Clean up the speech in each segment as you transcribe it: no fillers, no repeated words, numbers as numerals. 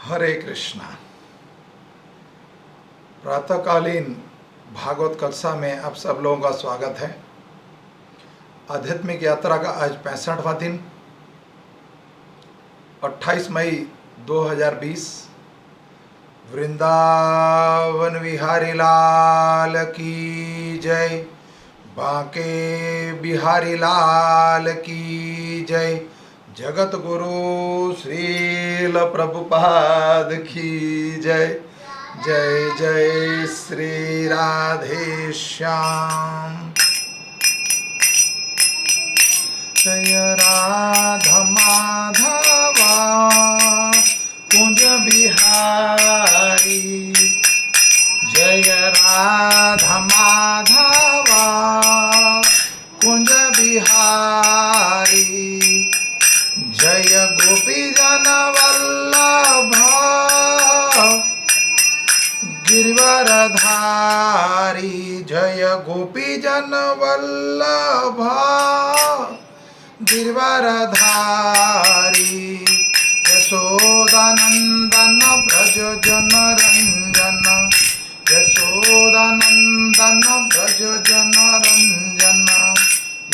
हरे कृष्णा। प्रातःकालीन भागवत कक्षा में आप सब लोगों का स्वागत है। आध्यात्मिक यात्रा का आज 65वां दिन, 28 मई 2020। वृंदावन बिहारी लाल की जय, बांके बिहारी लाल की जय, जगत गुरु श्रील प्रभुपाद की जय। जय जय श्री राधे श्याम। जय राधा माधवा कुंज बिहारी, जय राधा माधवा कुंज बिहारी, जय गोपी जन वल्लभ गिरिवरधारी, जय गोपी जन वल्लभ गिरिवरधारी, यशोदानंदन ब्रज जन रंजन, यशोदानंदन ब्रज जन रंजन,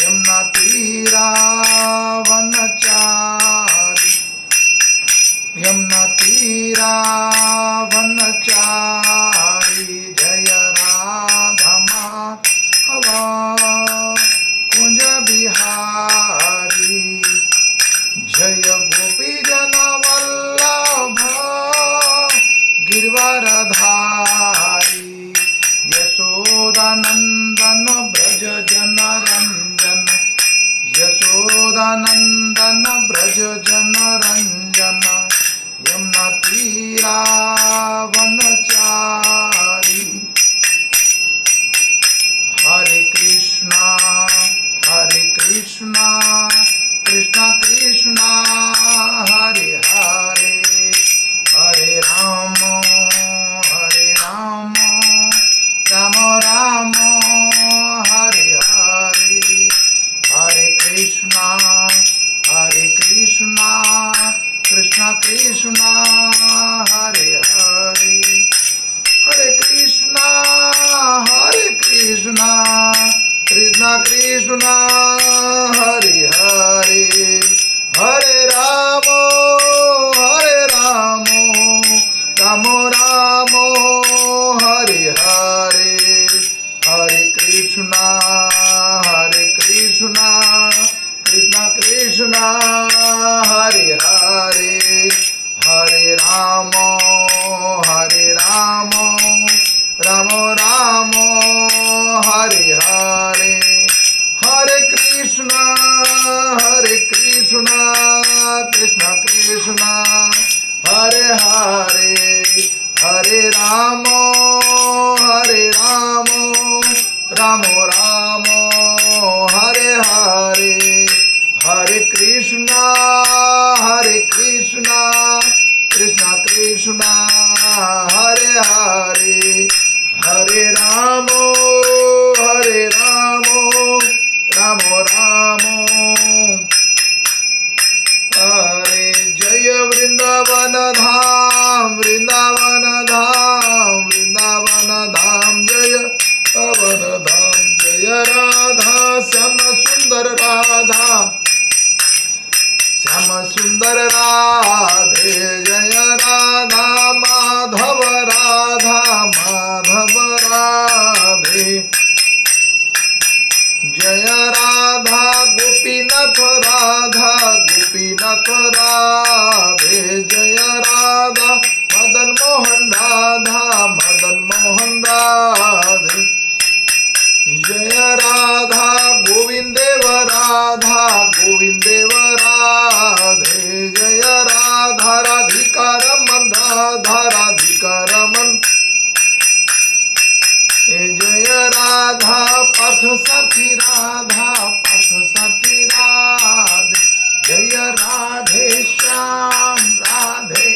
यमुना तीरा वनचारी, यमुना तीरा वनचारी, जय राधा माधवा कुंज बिहारी, जय गोपी जन वल्लभ गिरिवरधारी, यशोदानंदन ब्रज जन रंजन, यशोदानंदन ब्रज जन रंजन, यमुना तीरा वनचारी। हरे कृष्णा कृष्णा कृष्णा हरे हरे, हरे राम राम राम हरे हरे, हरे कृष्णा कृष्णा कृष्णा हरे हरे, हरे कृष्णा कृष्णा कृष्णा हरे हरे, हरे राम राम राम हरे हरे, हरे कृष्णा कृष्णा कृष्णा हरे हरे, हरे राम राम हरे हरे, हरे कृष्णा कृष्णा कृष्णा हरे हरे, हरे राम राम हरे हरे, हरे कृष्णा कृष्णा हरे हरे, हरे राम राम हरे। जय वृंदावन धाम जय पवन धाम, जय राधा श्याम सुंदर राधा श्याम सुंदर राधे, जय राधा माधव राधे, जय राधा गोपीनाथ राधे, जय राधा मदन मोहन राधे, जय राधा गोविंदेव राधे, जय राधा राधिका रमन जय राधा पार्थ साथी राधे, जय राधे श्याम राधे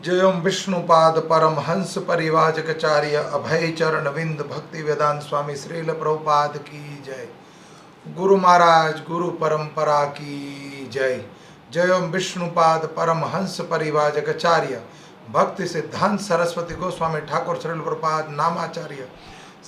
जयम विष्णुपाद परमहंस परिवाजकाचार्य अभय चरण विंद भक्ति वेदांत स्वामी श्रील प्रभुपाद की जय। गुरु महाराज गुरु परंपरा की जय। जयम विष्णुपाद परमहंस परिवाजकाचार्य भक्ति सिद्धांत सरस्वती गोस्वामी ठाकुर श्रील प्रभुपाद नामाचार्य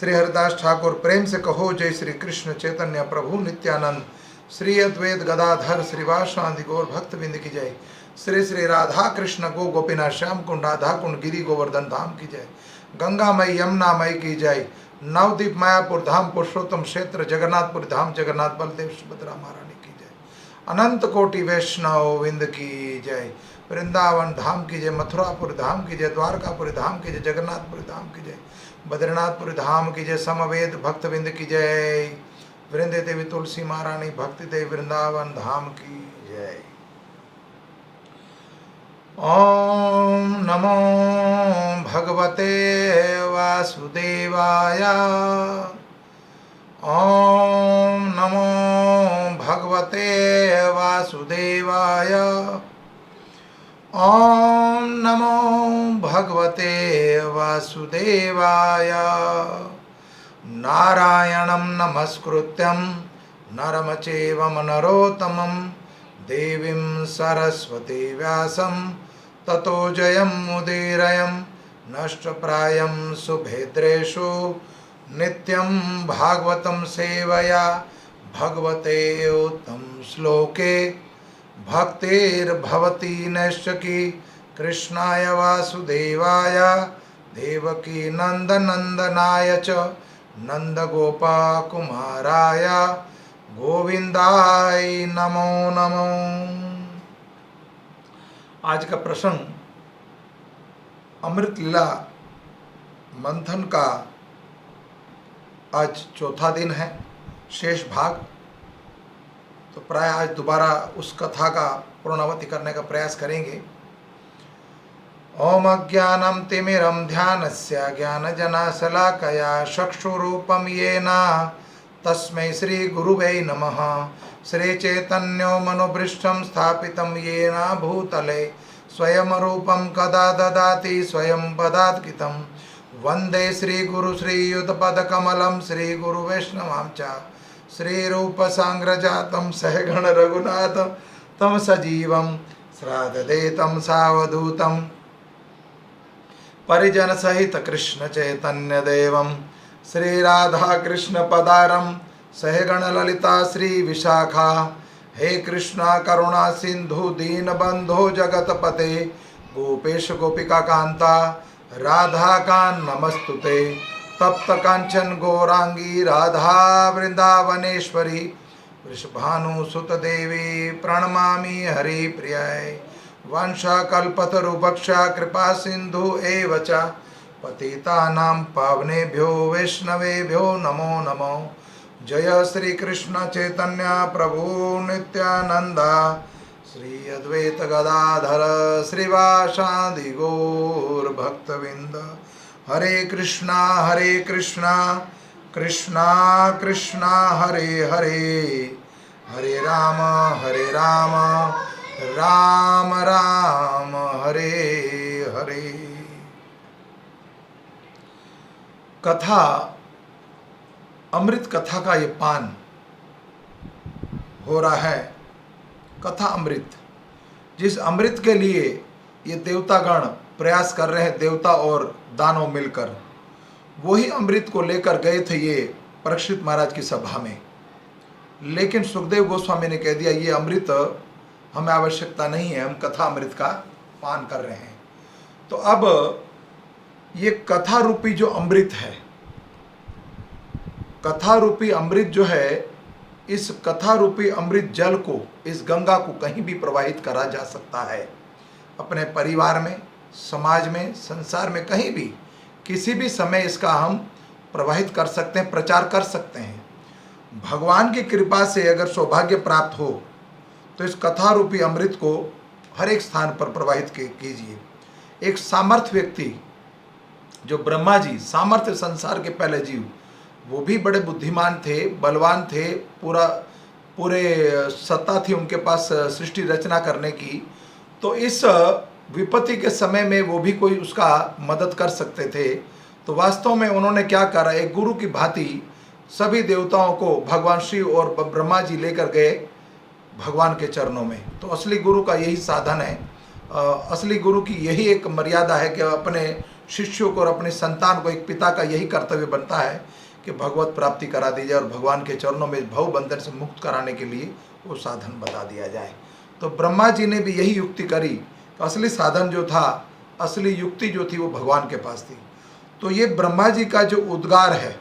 श्री हरिदास ठाकुर। प्रेम से कहो जय श्री कृष्ण चैतन्य प्रभु नित्यानंद श्री अद्वैत गदाधर श्रीवासादि गौर भक्तविंद की जय। श्री श्री राधा कृष्ण गो गोपीनाथ श्याम कुंड राधा कुंड गिरी गोवर्धन धाम की जय। गंगा मई यमुना मई की जय। नवदीप मायापुर धाम पुरुषोत्तम क्षेत्र जगन्नाथपुर धाम जगन्नाथ बलदेव सुभद्रा महारानी की जय। अनंत कोटि वैष्णव विंद की जय। वृंदावन धाम की जय। मथुरापुर धाम की जय। द्वारकापुर धाम की जय। जगन्नाथपुर धाम की जय। बद्रीनाथपुर धाम की जय। समवेद भक्तविंद की जय। वृंदे देवी तुलसी महारानी भक्ति देवी वृंदावन धाम की जय। ओम नमो भगवते वासुदेवाय। ओम नमो भगवते वासुदेवाय। ओम नमो भगवते वासुदेवाय। नारायणं नमस्कृत्यं नरं चैव नरोत्तमं देवीं सरस्वती व्यासं ततो जयमुदीरयं। नष्टप्रायं सुभेद्रेषु नित्यं भागवतं सेवया भगवते उत्तम श्लोके भक्तिर्भवति नैष्ठकी। कृष्णाय वासुदेवाय देवकी नंदनंदनाय च नंदगोपकुमाराय गोविंदाय नमो नमो। आज का प्रसंग अमृत लीला मंथन का आज चौथा दिन है, शेष भाग। तो प्राय आज दोबारा उस कथा का पूर्णावती करने का प्रयास करेंगे। ओम अज्ञानं तिमिरं ध्यानस्य ज्ञानजनशलाकया चक्षुरूपं येन तस्मै श्री गुरुवे नमः। श्री चैतन्यो मनोभृष्टं स्थापितं येन भूतले स्वयं रूपं कदा ददाति स्वयं पदात्कितं। वंदे श्री गुरु श्रीयुतपदकमलं श्री गुरु वैष्णवां च श्री रूप सांग्रजातं सहगण रघुनाथ तम सजीवं श्राद्धेतं सावधूतं परिजन सहित कृष्ण चैतन्य देवं श्री राधा कृष्ण पदारं सहगण ललिता श्री विशाखा। हे कृष्णा करुणा सिंधु दीन बंधो जगतपते गोपेश गोपिका कांता राधा कान नमस्तुते। तप्त कांचन गौरांगी राधा वृंदावनेश्वरी वृषभानु सुत देवी प्रणमामि हरि प्रियाय। वंशकल्पतरुभक्ष कृपा सिंधु एव च पतितानां पावनेभ्यो वैष्णवेभ्यो नमो नमो। जय श्री कृष्ण चैतन्य प्रभु नित्यानंद श्री अद्वैत गदाधर श्रीवासादि गौर भक्तविंद। हरे कृष्णा कृष्णा कृष्णा हरे हरे हरे राम राम राम हरे हरे। कथा अमृत कथा का ये पान हो रहा है। कथा अमृत, जिस अमृत के लिए ये देवतागण प्रयास कर रहे हैं, देवता और दानव मिलकर, वही अमृत को लेकर गए थे ये परीक्षित महाराज की सभा में। लेकिन सुखदेव गोस्वामी ने कह दिया ये अमृत हमें आवश्यकता नहीं है, हम कथा अमृत का पान कर रहे हैं। तो अब ये कथा रूपी जो अमृत है, कथा रूपी अमृत जो है, इस कथा रूपी अमृत जल को, इस गंगा को कहीं भी प्रवाहित करा जा सकता है। अपने परिवार में, समाज में, संसार में, कहीं भी किसी भी समय इसका हम प्रवाहित कर सकते हैं, प्रचार कर सकते हैं। भगवान की कृपा से अगर सौभाग्य प्राप्त हो तो इस कथा रूपी अमृत को हर एक स्थान पर प्रवाहित कीजिए। एक सामर्थ्य व्यक्ति जो ब्रह्मा जी, सामर्थ्य संसार के पहले जीव, वो भी बड़े बुद्धिमान थे, बलवान थे, पूरे सत्ता थी उनके पास सृष्टि रचना करने की। तो इस विपत्ति के समय में वो भी कोई उसका मदद कर सकते थे। तो वास्तव में उन्होंने क्या करा, एक गुरु की भांति सभी देवताओं को भगवान शिव और ब्रह्मा जी लेकर गए भगवान के चरणों में। तो असली गुरु का यही साधन है, असली गुरु की यही एक मर्यादा है कि अपने शिष्यों को और अपने संतान को, एक पिता का यही कर्तव्य बनता है कि भगवत प्राप्ति करा दी जाए और भगवान के चरणों में भव बंधन से मुक्त कराने के लिए वो साधन बता दिया जाए। तो ब्रह्मा जी ने भी यही युक्ति करी। तो असली साधन जो था, असली युक्ति जो थी वो भगवान के पास थी। तो ये ब्रह्मा जी का जो उद्गार है,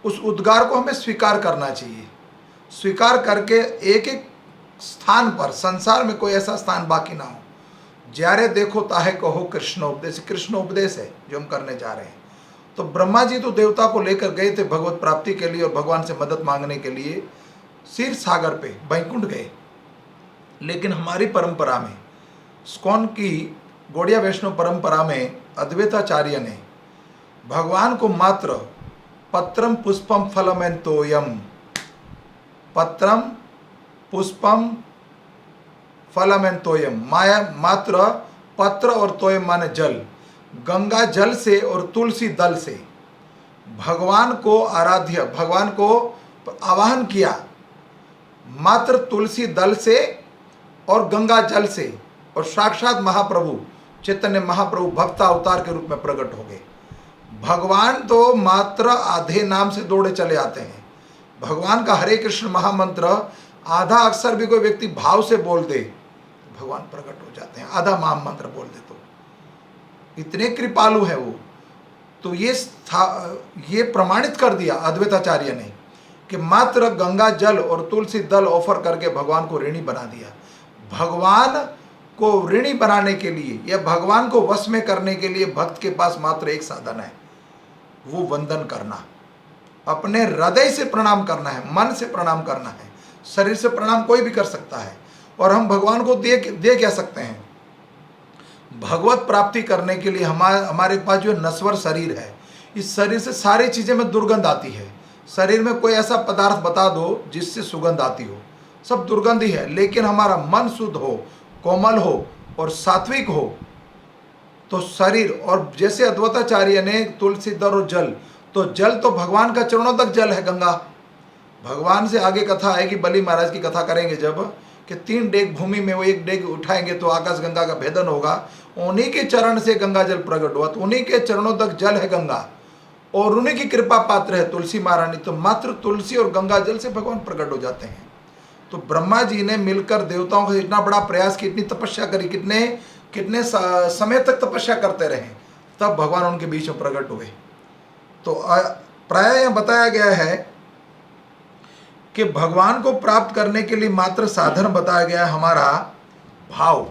उस उद्गार को हमें स्वीकार करना चाहिए। स्वीकार करके एक एक स्थान पर, संसार में कोई ऐसा स्थान बाकी ना हो जारे देखो ताहे कहो कृष्णोपदेश। कृष्णोपदेश है जो हम करने जा रहे हैं। तो ब्रह्मा जी तो देवता को लेकर गए थे भगवत प्राप्ति के लिए और भगवान से मदद मांगने के लिए क्षीर सागर पे बैकुंठ गए। लेकिन हमारी परंपरा में, स्कॉन की गौड़िया वैष्णव परंपरा में, अद्वैताचार्य ने भगवान को मात्र पत्रम पुष्पम फलमेन तोयम, पत्रम पुष्पम फलमेन तोयम, माया मात्र पत्र और तोयम माने जल, गंगा जल से और तुलसी दल से भगवान को आराध्य, भगवान को आवाहन किया मात्र तुलसी दल से और गंगा जल से। और साक्षात महाप्रभु चैतन्य महाप्रभु भक्त अवतार के रूप में प्रकट हो गए। भगवान तो मात्र आधे नाम से दौड़े चले आते हैं। भगवान का हरे कृष्ण महामंत्र आधा अक्षर भी कोई व्यक्ति भाव से बोल दे तो भगवान प्रकट हो जाते हैं। आधा महामंत्र बोल दे तो इतने कृपालु है वो। तो ये प्रमाणित कर दिया अद्वैताचार्य ने कि मात्र गंगा जल और तुलसी दल ऑफर करके भगवान को ऋणी बना दिया। भगवान को ऋणी बनाने के लिए या भगवान को वश में करने के लिए भक्त के पास मात्र एक साधन है, वो वंदन करना, अपने हृदय से प्रणाम करना है, मन से प्रणाम करना है। शरीर से प्रणाम कोई भी कर सकता है और हम भगवान को दे क्या सकते हैं। भगवत प्राप्ति करने के लिए हमारे पास जो नश्वर शरीर है, इस शरीर से सारी चीज़ें में दुर्गंध आती है। शरीर में कोई ऐसा पदार्थ बता दो जिससे सुगंध आती हो, सब दुर्गंध ही है। लेकिन हमारा मन शुद्ध हो, कोमल हो और सात्विक हो तो शरीर, और जैसे अद्वैताचार्य ने तुलसी दल और जल, तो जल तो भगवान का चरणों तक जल है, गंगा। भगवान से आगे कथा आएगी, बलि महाराज की कथा करेंगे जब, कि 3 डेग भूमि में वो 1 डेग उठाएंगे तो आकाश गंगा का भेदन होगा। उन्हीं के चरण से गंगा जल प्रकट हुआ, तो उन्हीं के चरणों तक जल है गंगा और उन्हीं की कृपा पात्र है तुलसी महारानी। तो मात्र तुलसी और गंगा जल से भगवान प्रकट हो जाते हैं। तो ब्रह्मा जी ने मिलकर देवताओं का इतना बड़ा प्रयास की, इतनी तपस्या करी, कितने समय तक तपस्या करते रहे, तब भगवान उनके बीच में प्रकट हुए। तो प्राय यह बताया गया है कि भगवान को प्राप्त करने के लिए मात्र साधन बताया गया है हमारा भाव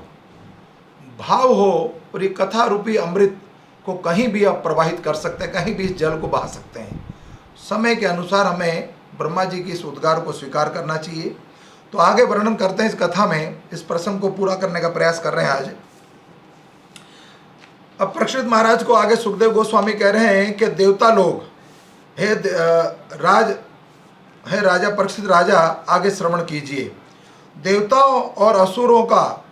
हो। और ये कथा रूपी अमृत को कहीं भी आप प्रवाहित कर सकते हैं, कहीं भी इस जल को बहा सकते हैं। समय के अनुसार हमें ब्रह्मा जी की इस उद्गार को स्वीकार करना चाहिए। तो आगे वर्णन करते हैं इस कथा में, इस प्रसंग को पूरा करने का प्रयास कर रहे हैं आज। अब परीक्षित महाराज को आगे सुखदेव गोस्वामी कह रहे हैं कि देवता लोग, हे राजा परीक्षित राजा, आगे श्रवण कीजिए। देवताओं और असुरों का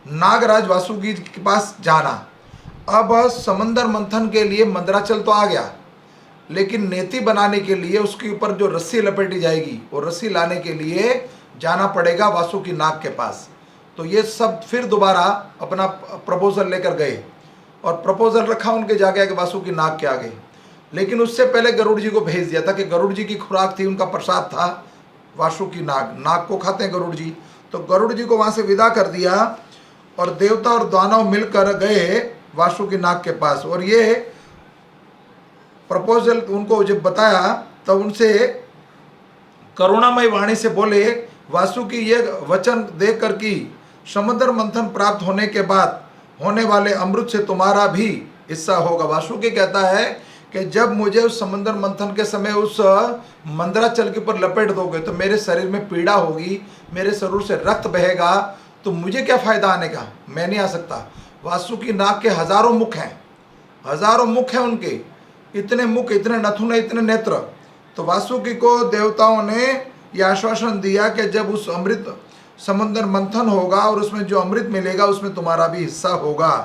नागराज वासुकी के पास जाना। अब समंदर मंथन के लिए मंदराचल तो आ गया, लेकिन नेति बनाने के लिए उसके ऊपर जो रस्सी लपेटी जाएगी, वो रस्सी लाने के लिए जाना पड़ेगा वासुकी नाग के पास। तो ये सब फिर दोबारा अपना प्रपोजल लेकर गए और प्रपोजल रखा उनके जाके वासुकी नाग के आगे। लेकिन उससे पहले गरुड़ जी को भेज दिया था कि गरुड़ जी की खुराक थी, उनका प्रसाद था वासुकी नाग, नाग को खाते हैं गरुड़ जी। तो गरुड़ जी को वहाँ से विदा कर दिया और देवता और दानव मिलकर गए वासुकी नाग के पास। और ये प्रपोजल उनको जब बताया तब उनसे करुणामय वाणी से बोले, वासुकी ये वचन देकर कि समुद्र मंथन प्राप्त होने के बाद होने वाले अमृत से तुम्हारा भी हिस्सा होगा। वासुकी कहता है कि जब मुझे उस समुद्र मंथन के समय उस मंदराचल के ऊपर लपेट दोगे तो मेरे शरीर में पीड़ा होगी, मेरे शरीर से रक्त बहेगा, तो मुझे क्या फ़ायदा आने का, मैं नहीं आ सकता। वासुकी नाग के हजारों मुख हैं, हजारों मुख हैं उनके, इतने मुख, इतने नथुने, इतने नेत्र। तो वासुकी को देवताओं ने यह आश्वासन दिया कि जब उस अमृत समुद्र मंथन होगा और उसमें जो अमृत मिलेगा उसमें तुम्हारा भी हिस्सा होगा।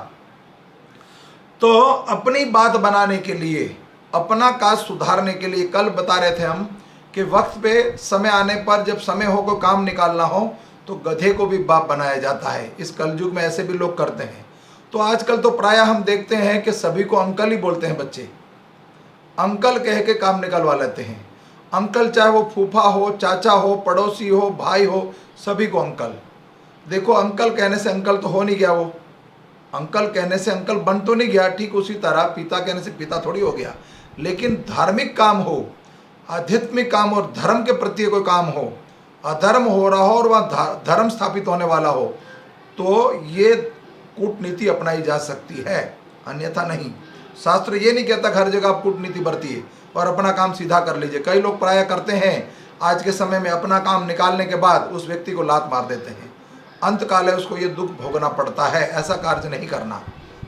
तो अपनी बात बनाने के लिए, अपना काज सुधारने के लिए, कल बता रहे थे हम कि वक्त पे समय आने पर जब समय हो को काम निकालना हो तो गधे को भी बाप बनाया जाता है। इस कलयुग में ऐसे भी लोग करते हैं। तो आजकल तो प्रायः हम देखते हैं कि सभी को अंकल ही बोलते हैं बच्चे, अंकल कह के काम निकलवा लेते हैं। अंकल चाहे वो फूफा हो, चाचा हो, पड़ोसी हो, भाई हो, सभी को अंकल। देखो अंकल कहने से अंकल तो हो नहीं गया, वो अंकल कहने से अंकल बन तो नहीं गया। ठीक उसी तरह पिता कहने से पिता थोड़ी हो गया। लेकिन धार्मिक काम हो, आध्यात्मिक काम और धर्म के प्रति कोई काम हो, अधर्म हो रहा हो और वहाँ धर्म स्थापित होने वाला हो, तो ये कूटनीति अपनाई जा सकती है, अन्यथा नहीं। शास्त्र ये नहीं कहता हर जगह आप कूटनीति बरतिए और अपना काम सीधा कर लीजिए। कई लोग प्राय करते हैं आज के समय में, अपना काम निकालने के बाद उस व्यक्ति को लात मार देते हैं। अंत काल है उसको ये दुख भोगना पड़ता है। ऐसा कार्य नहीं करना।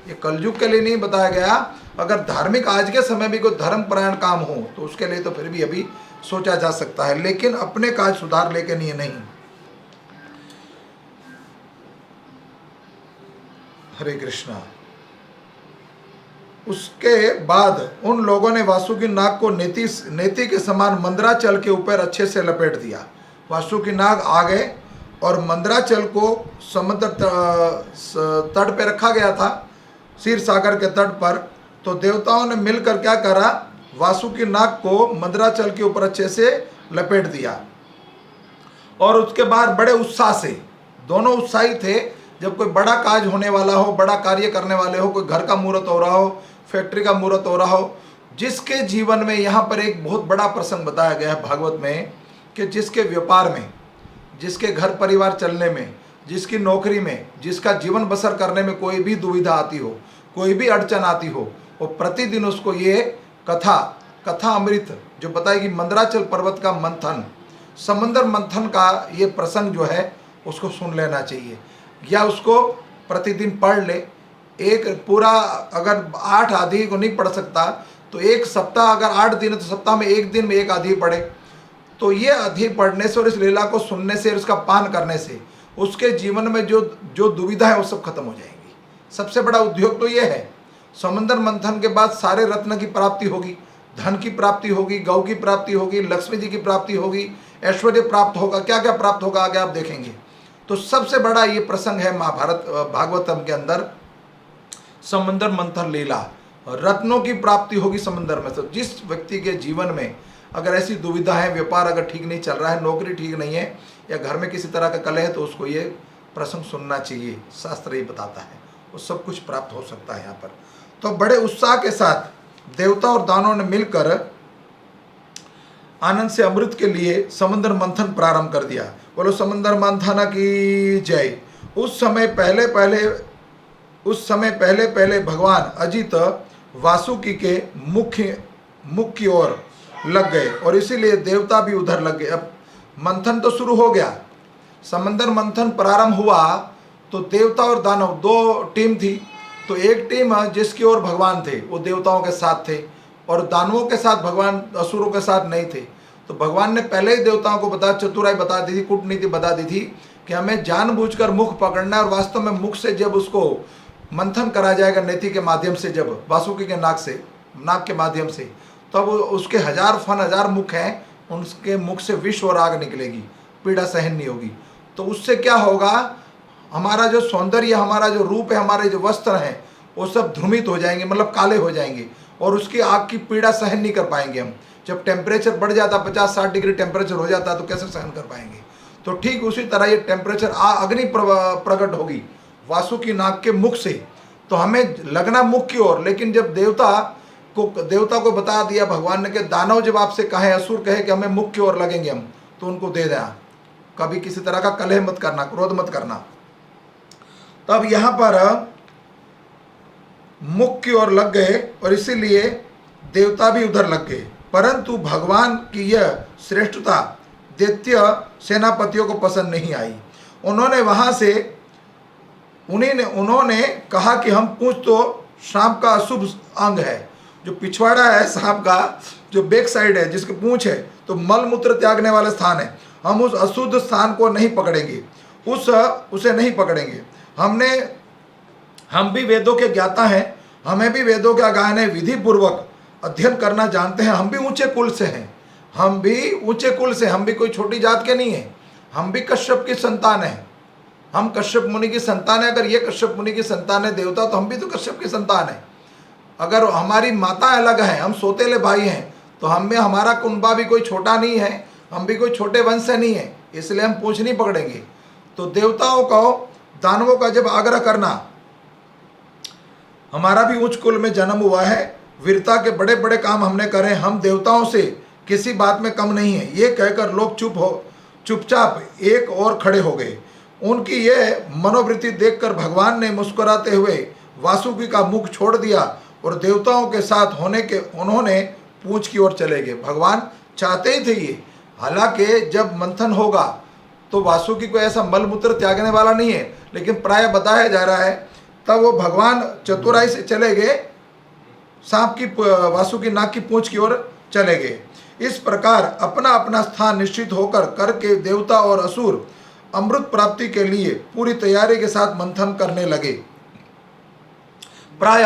ये कलयुग के लिए नहीं बताया गया। अगर धार्मिक आज के समय भी कोई धर्मपरायण काम हो तो उसके लिए तो फिर भी अभी सोचा जा सकता है, लेकिन अपने काज सुधार लेके नहीं। हरे कृष्णा। उसके बाद उन लोगों ने वासुकी नाग को नेति के समान मंदराचल के ऊपर अच्छे से लपेट दिया। वासुकी नाग आ गए और मंदराचल को समुद्र तट पे रखा गया था, क्षीर सागर के तट पर। तो देवताओं ने मिलकर क्या करा, वासुकी नाग को मंदराचल के ऊपर अच्छे से लपेट दिया। और उसके बाद बड़े उत्साह से, दोनों उत्साही थे। जब कोई बड़ा काज होने वाला हो, बड़ा कार्य करने वाले हो, कोई घर का मुहूर्त हो रहा हो, फैक्ट्री का मुहूर्त हो रहा हो, जिसके जीवन में, यहाँ पर एक बहुत बड़ा प्रसंग बताया गया है भागवत में कि जिसके व्यापार में, जिसके घर परिवार चलने में, जिसकी नौकरी में, जिसका जीवन बसर करने में कोई भी दुविधा आती हो, कोई भी अड़चन आती हो, वो प्रतिदिन उसको ये कथा अमृत जो बताएगी, मंदराचल पर्वत का मंथन, समंदर मंथन का ये प्रसंग जो है उसको सुन लेना चाहिए, या उसको प्रतिदिन पढ़ ले। एक पूरा अगर 8 आधी को नहीं पढ़ सकता तो एक सप्ताह, अगर 8 दिन है तो सप्ताह में एक दिन में एक आधी पढ़े। तो ये आधी पढ़ने से और इस लीला को सुनने से और इसका पान करने से उसके जीवन में जो दुविधा है वो सब खत्म हो जाएंगी। सबसे बड़ा उद्योग तो ये है। समंदर मंथन के बाद सारे रत्न की प्राप्ति होगी, धन की प्राप्ति होगी, गौ की प्राप्ति होगी, लक्ष्मी जी की प्राप्ति होगी, ऐश्वर्य प्राप्त होगा, क्या क्या प्राप्त होगा आगे आप देखेंगे। तो सबसे बड़ा ये प्रसंग है महाभारत भागवतम के अंदर, समंदर मंथन लीला। रत्नों की प्राप्ति होगी समंदर में। तो जिस व्यक्ति के जीवन में अगर ऐसी दुविधा है, व्यापार अगर ठीक नहीं चल रहा है, नौकरी ठीक नहीं है, या घर में किसी तरह का कलह है, तो उसको ये प्रसंग सुनना चाहिए। शास्त्र ये बताता है वो सब कुछ प्राप्त हो सकता है यहाँ पर। तो बड़े उत्साह के साथ देवता और दानों ने मिलकर आनंद से अमृत के लिए समुद्र मंथन प्रारंभ कर दिया। बोलो समुद्र मंथन की जय। उस समय पहले भगवान अजित वासुकी के मुख की ओर लग गए और इसीलिए देवता भी उधर लग गए। अब मंथन तो शुरू हो गया, समंदर मंथन प्रारंभ हुआ तो देवता और दानव दो टीम थी। तो एक टीम जिसकी ओर भगवान थे वो देवताओं के साथ थे और दानवों के साथ भगवान असुरों के साथ नहीं थे। तो भगवान ने पहले ही देवताओं को चतुराई बता दी थी, कूटनीति बता दी थी कि हमें जानबूझकर मुख पकड़ना है और वास्तव में मुख से जब उसको मंथन करा जाएगा नेति के माध्यम से, जब वासुकी के नाक के माध्यम से, तब उसके 1000 फन 1000 मुख हैं, उनके मुख से विष और आग निकलेगी, पीड़ा सहन नहीं होगी। तो उससे क्या होगा, हमारा जो सौंदर्य, हमारा जो रूप है, हमारे जो वस्त्र हैं वो सब ध्रुमित हो जाएंगे, मतलब काले हो जाएंगे और उसकी आग की पीड़ा सहन नहीं कर पाएंगे हम। जब टेम्परेचर बढ़ जाता, 50-60 डिग्री टेम्परेचर हो जाता तो कैसे सहन कर पाएंगे। तो ठीक उसी तरह ये टेम्परेचर अग्नि प्रकट होगी वासुकी नाग के मुख से। तो हमें लगना मुख की ओर, लेकिन जब देवता को बता दिया भगवान ने कि दानव जब आपसे कहे, असुर कहे कि हमें मुख की ओर लगेंगे हम, तो उनको दे देना, कभी किसी तरह का कलह मत करना, क्रोध मत करना। तब यहाँ पर मुख की ओर लग गए और इसीलिए देवता भी उधर लग गए। परंतु भगवान की यह श्रेष्ठता दैत्य सेनापतियों को पसंद नहीं आई। उन्होंने कहा कि हम पूंछ तो सांप का अशुभ अंग है, जो पिछवाड़ा है सांप का, जो बैक साइड है, जिसकी पूंछ है, तो मल मूत्र त्यागने वाला स्थान है, हम उस अशुद्ध स्थान को नहीं पकड़ेंगे। उसे नहीं पकड़ेंगे। हम भी वेदों के ज्ञाता हैं, हमें भी वेदों का गायन है, विधि पूर्वक अध्ययन करना जानते हैं। हम भी ऊंचे कुल से हैं, हम भी ऊंचे कुल से, हम भी कोई छोटी जात के नहीं हैं, हम भी कश्यप की संतान हैं। हम कश्यप मुनि की संतान है। अगर ये कश्यप मुनि की संतान है देवता, तो हम भी तो कश्यप की संतान है। अगर हमारी माता अलग है, हम सोतेले भाई हैं, तो हम में हमारा कुंबा भी कोई छोटा नहीं है, हम भी कोई छोटे वंश से नहीं है, इसलिए हम पूछ नहीं पकड़ेंगे। तो देवताओं को, दानवों का जब आग्रह करना, हमारा भी उच्च कुल में जन्म हुआ है, वीरता के बड़े बड़े काम हमने करे, हम देवताओं से किसी बात में कम नहीं है, ये कहकर लोग चुपचाप एक और खड़े हो गए। उनकी यह मनोवृत्ति देखकर भगवान ने मुस्कुराते हुए वासुकी का मुख छोड़ दिया और देवताओं के साथ होने के उन्होंने पूंछ की ओर चले गए। भगवान चाहते ही थे ये, हालांकि जब मंथन होगा तो वासुकी को ऐसा मलमूत्र त्यागने वाला नहीं है, लेकिन प्राय बताया जा रहा है तब वो भगवान चतुराई से चले गए, सांप की वासुकी नाग की पूंछ की ओर चले गए। इस प्रकार अपना अपना स्थान निश्चित होकर करके देवता और असुर अमृत प्राप्ति के लिए पूरी तैयारी के साथ मंथन करने लगे। प्राय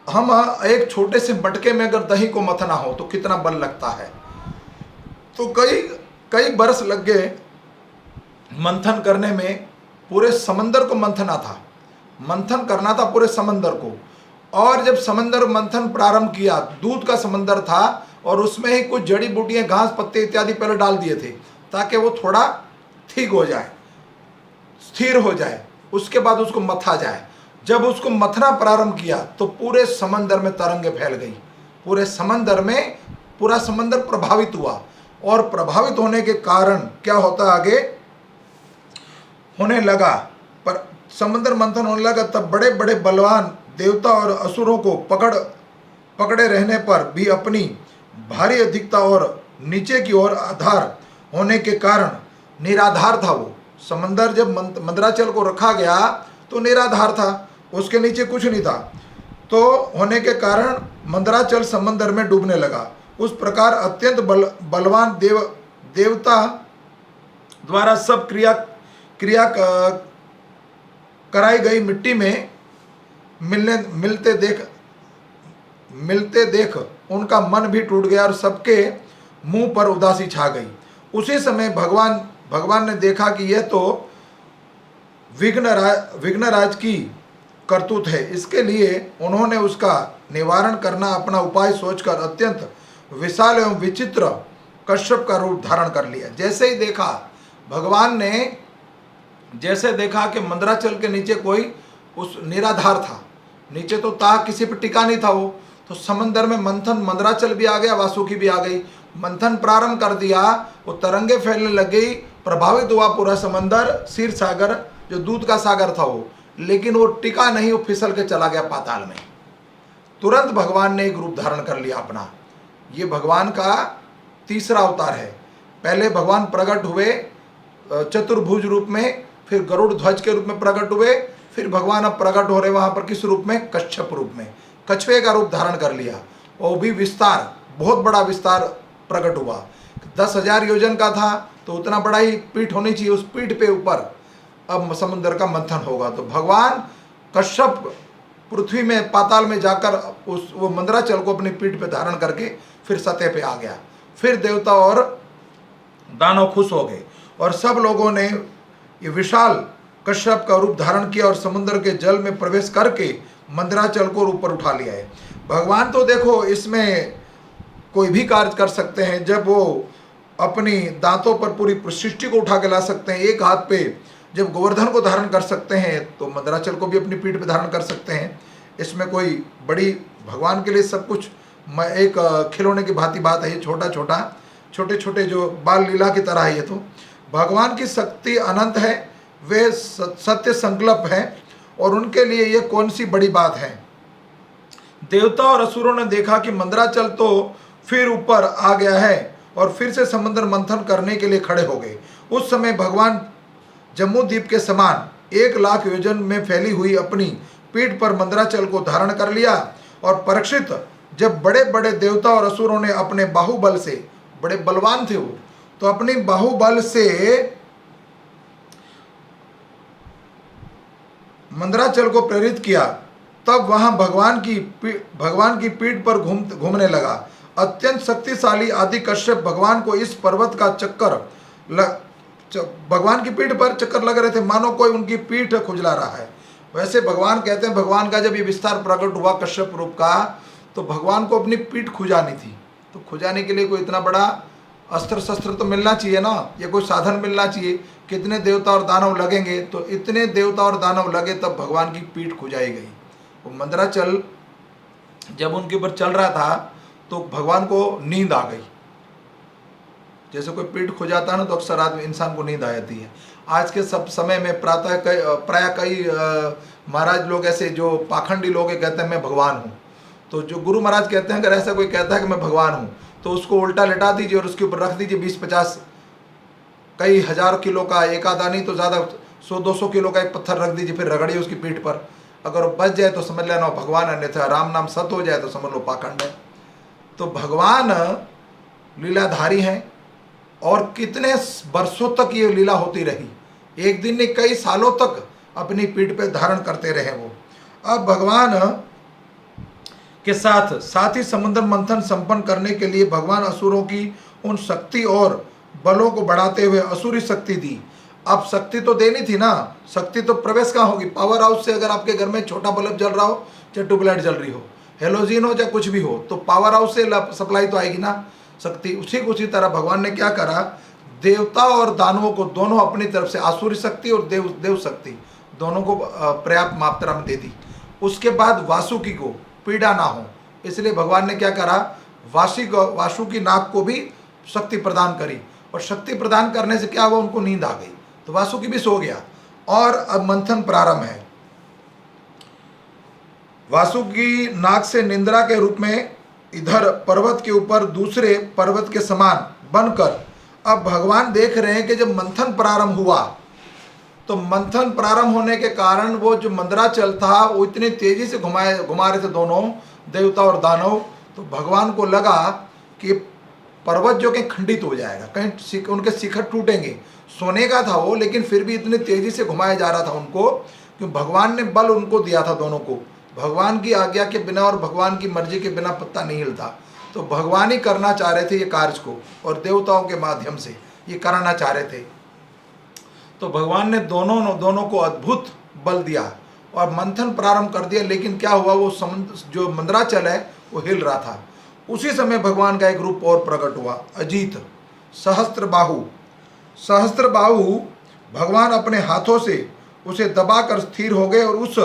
हम एक छोटे से मटके में अगर दही को मथना हो तो कितना बल लगता है, तो कई बरस लग गए मंथन करने में। पूरे समंदर को मंथन करना था पूरे समंदर को। और जब समंदर मंथन प्रारंभ किया, दूध का समंदर था और उसमें ही कुछ जड़ी बूटियां, घास पत्ते इत्यादि पहले डाल दिए थे ताकि वो थोड़ा ठीक हो जाए, स्थिर हो जाए, उसके बाद उसको मथा जाए। जब उसको मथना प्रारंभ किया तो पूरे समंदर में तरंगे फैल गई, पूरे समंदर में पूरा समंदर प्रभावित हुआ। और प्रभावित होने के कारण क्या होता आगे होने लगा, पर समंदर मंथन होने लगा, तब बड़े बड़े बलवान देवता और असुरों को पकड़े रहने पर भी अपनी भारी अधिकता और नीचे की ओर आधार होने के कारण निराधार था वो समंदर। जब मंदराचल को रखा गया तो निराधार था, उसके नीचे कुछ नहीं था, तो होने के कारण मंदराचल समंदर में डूबने लगा। उस प्रकार अत्यंत बलवान देवता द्वारा सब क्रिया कराई गई मिट्टी में मिलते देख उनका मन भी टूट गया और सबके मुंह पर उदासी छा गई। उसी समय भगवान ने देखा कि यह तो विघ्नराज की करतूत है, इसके लिए उन्होंने उसका निवारण करना अपना उपाय सोचकर अत्यंत विशाल एवं विचित्र कश्यप का रूप धारण कर लिया। जैसे ही देखा भगवान ने, जैसे देखा कि मंदराचल के नीचे कोई उस निराधार था, नीचे तो किसी पर टिका नहीं था वो, तो समंदर में मंदराचल भी आ गया, वासुकी भी आ गई। मंथन प्रारंभ कर दिया, वो तरंगे फैलने लग गई, प्रभावित हुआ पूरा समंदर, क्षीर सागर जो दूध का सागर था वो, लेकिन वो टिका नहीं, वो फिसल के चला गया पाताल में। तुरंत भगवान ने एक रूप धारण कर लिया अपना। ये भगवान का तीसरा अवतार है। पहले भगवान प्रकट हुए चतुर्भुज रूप में, फिर गरुड़ ध्वज के रूप में प्रकट हुए, फिर भगवान अब प्रकट हो रहे वहां पर किस रूप में, कच्छप रूप में, कछुए का रूप धारण कर लिया। वो भी विस्तार, बहुत बड़ा विस्तार प्रकट हुआ। 10,000 योजन का था तो उतना बड़ा ही पीठ होनी चाहिए, उस पीठ पे ऊपर अब समुद्र का मंथन होगा। तो भगवान कश्यप पृथ्वी में पाताल में जाकर वो मंदराचल को अपनी पीठ पे धारण करके फिर सतह पे आ गया। फिर देवता और दानव खुश हो गए और सब लोगों ने ये विशाल कश्यप का रूप धारण किया और समुद्र के जल में प्रवेश करके मंदराचल को ऊपर उठा लिया है। भगवान तो देखो इसमें कोई भी कार्य कर सकते हैं। जब वो अपनी दांतों पर पूरी सृष्टि को उठा के ला सकते हैं, एक हाथ पे जब गोवर्धन को धारण कर सकते हैं, तो मंदराचल को भी अपनी पीठ पे धारण कर सकते हैं। इसमें कोई बड़ी, भगवान के लिए सब कुछ एक खिलौने की भांति बात है। ये छोटे छोटे जो बाल लीला की तरह है। ये तो भगवान की शक्ति अनंत है, वे सत्य संकल्प है और उनके लिए ये कौन सी बड़ी बात है। देवता और असुरों ने देखा कि मंदराचल तो फिर ऊपर आ गया है और फिर से समुद्र मंथन करने के लिए खड़े हो गए। उस समय भगवान जम्मू द्वीप के समान 1,00,000 योजन में फैली हुई अपनी पीठ पर मंदराचल को धारण कर लिया। और परीक्षित, जब बड़े बड़े देवता और असुरों ने अपने बाहुबल से, बड़े बलवान थे वो, तो अपनी बाहुबल से मंदराचल को प्रेरित किया, तब वहां भगवान की पीठ पर घूमने लगा। अत्यंत शक्तिशाली आदि कश्यप भगवान को इस पर्वत का भगवान की पीठ पर चक्कर लग रहे थे, मानो कोई उनकी पीठ खुजला रहा है। वैसे भगवान कहते हैं, भगवान का जब ये विस्तार प्रकट हुआ कश्यप रूप का, तो भगवान को अपनी पीठ खुजानी थी। तो खुजाने के लिए कोई इतना बड़ा अस्त्र शस्त्र तो मिलना चाहिए ना, या कोई साधन मिलना चाहिए। कितने देवता और दानव लगेंगे, तो इतने देवता और दानव लगे तब भगवान की पीठ खुजाई गई। वो मंदराचल जब उनके ऊपर चल रहा था तो भगवान को नींद आ गई। जैसे कोई पीठ खुजाता है ना, तो अक्सर आदमी इंसान को नींद आ जाती है। आज के सब समय में प्राय कई महाराज लोग ऐसे जो पाखंडी लोग कहते हैं मैं भगवान हूँ। तो जो गुरु महाराज कहते हैं, अगर ऐसा कोई कहता है कि मैं भगवान हूँ, तो उसको उल्टा लेटा दीजिए और उसके ऊपर रख दीजिए 20-50 कई हजार किलो का, एक आधा नहीं तो ज़्यादा 100-200 किलो का एक पत्थर रख दीजिए, फिर रगड़िए उसकी पीठ पर। अगर वो बच जाए तो समझ लेना भगवान है, अन्यथा राम नाम सत हो जाए तो समझ लो पाखंड है। तो भगवान लीलाधारी हैं और कितने वर्षों तक ये लीला होती रही। एक दिन नहीं, कई सालों तक अपनी पीठ पे धारण करते रहे वो। अब भगवान के साथ ही समुद्र मंथन संपन्न करने के लिए भगवान असुरों की उन शक्ति और बलों को बढ़ाते हुए असुरी शक्ति दी। अब शक्ति तो देनी थी ना, शक्ति तो प्रवेश कहाँ होगी? पावर हाउस से अगर आपके घर में छोटा बल्ब जल रहा हो, चाहे ट्यूबलाइट जल रही हो, हेलोजिन हो, चाहे कुछ भी हो, तो पावर हाउस से सप्लाई तो आएगी ना शक्ति। उसी तरह भगवान ने क्या करा, देवता और दानवों को दोनों अपनी तरफ से आसुरी शक्ति और देव शक्ति दोनों को पर्याप्त मात्रा में दे दी। उसके बाद वासुकी को पीड़ा ना हो, इसलिए भगवान ने क्या करा, वासुकी नाग को भी शक्ति प्रदान करी। और शक्ति प्रदान करने से क्या हुआ, उनको नींद आ गई, तो वासुकी भी सो गया। और अब मंथन प्रारंभ है। वासुकी नाग से निंद्रा के रूप में इधर पर्वत के ऊपर दूसरे पर्वत के समान बनकर अब भगवान देख रहे हैं कि जब मंथन प्रारंभ हुआ, तो मंथन प्रारंभ होने के कारण वो जो मंदराचल था वो इतनी तेजी से घुमा रहे थे दोनों देवता और दानव। तो भगवान को लगा कि पर्वत जो कि खंडित हो जाएगा, कहीं उनके शिखर टूटेंगे। सोने का था वो, लेकिन फिर भी इतनी तेजी से घुमाया जा रहा था उनको, क्योंकि भगवान ने बल उनको दिया था दोनों को। भगवान की आज्ञा के बिना और भगवान की मर्जी के बिना पत्ता नहीं हिलता। तो भगवान ही करना चाह रहे थे ये कार्य को, और देवताओं के माध्यम से ये कराना चाह रहे थे। तो भगवान ने दोनों को अद्भुत बल दिया और मंथन प्रारंभ कर दिया। लेकिन क्या हुआ, वो समुद्र जो मंदराचल है वो हिल रहा था। उसी समय भगवान का एक रूप और प्रकट हुआ, अजीत सहस्त्रबाहु भगवान अपने हाथों से उसे दबाकर स्थिर हो गए। और उस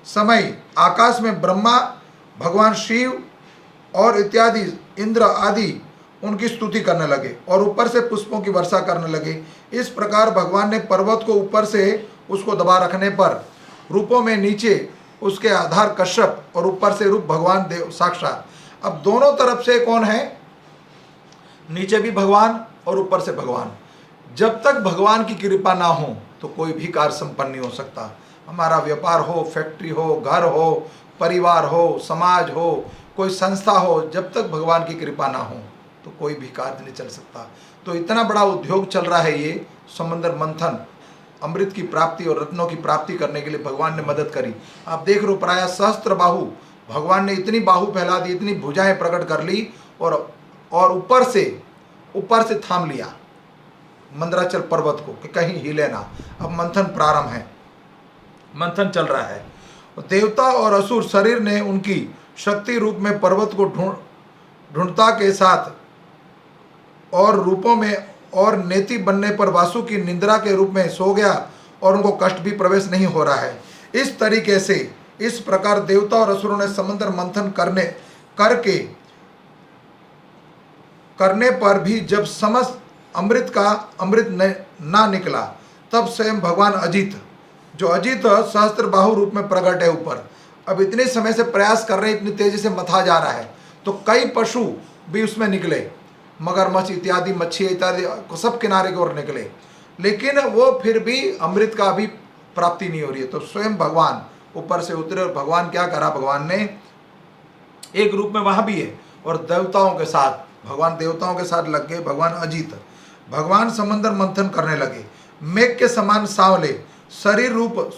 समय आकाश में ब्रह्मा, भगवान शिव और इत्यादि इंद्र आदि उनकी स्तुति करने लगे और ऊपर से पुष्पों की वर्षा करने लगे। इस प्रकार भगवान ने पर्वत को ऊपर से उसको दबा रखने पर रूपों में नीचे उसके आधार कश्यप और ऊपर से रूप भगवान देव साक्षात। अब दोनों तरफ से कौन है, नीचे भी भगवान और ऊपर से भगवान। जब तक भगवान की कृपा ना हो तो कोई भी कार्य संपन्न नहीं हो सकता। हमारा व्यापार हो, फैक्ट्री हो, घर हो, परिवार हो, समाज हो, कोई संस्था हो, जब तक भगवान की कृपा ना हो तो कोई भी कार्य नहीं चल सकता। तो इतना बड़ा उद्योग चल रहा है ये समंदर मंथन, अमृत की प्राप्ति और रत्नों की प्राप्ति करने के लिए भगवान ने मदद करी। आप देख रहे हो, प्राय सहस्त्र बाहु भगवान ने इतनी बाहु फैला दी, इतनी भुजाएं प्रकट कर ली और ऊपर से थाम लिया मंदराचल पर्वत को कि कहीं हिले ना। अब मंथन प्रारंभ है, मंथन चल रहा है। देवता और असुर शरीर ने उनकी शक्ति रूप में पर्वत को ढूंढता के साथ और रूपों में और नेति बनने पर वासु की निंद्रा के रूप में सो गया और उनको कष्ट भी प्रवेश नहीं हो रहा है। इस तरीके से इस प्रकार देवता और असुरों ने समुद्र मंथन करने पर भी जब समस्त अमृत ना निकला, तब स्वयं भगवान अजित, जो अजित सहस्त्र बाहु रूप में प्रकट है ऊपर, अब इतने समय से प्रयास कर रहे हैं, इतनी तेजी से मथा जा रहा है। तो कई पशु भी उसमें निकले, मगरमच्छ इत्यादि, मच्छी इत्यादि सब किनारे की ओर निकले, लेकिन वो फिर भी अमृत का अभी प्राप्ति नहीं हो रही है। तो स्वयं भगवान ऊपर से उतरे और भगवान क्या करा, भगवान ने एक रूप में वहां भी है और देवताओं के साथ, भगवान देवताओं के साथ लग गए। भगवान अजित, भगवान समंदर मंथन करने लगे। मेघ के समान सांवले शरीर रूप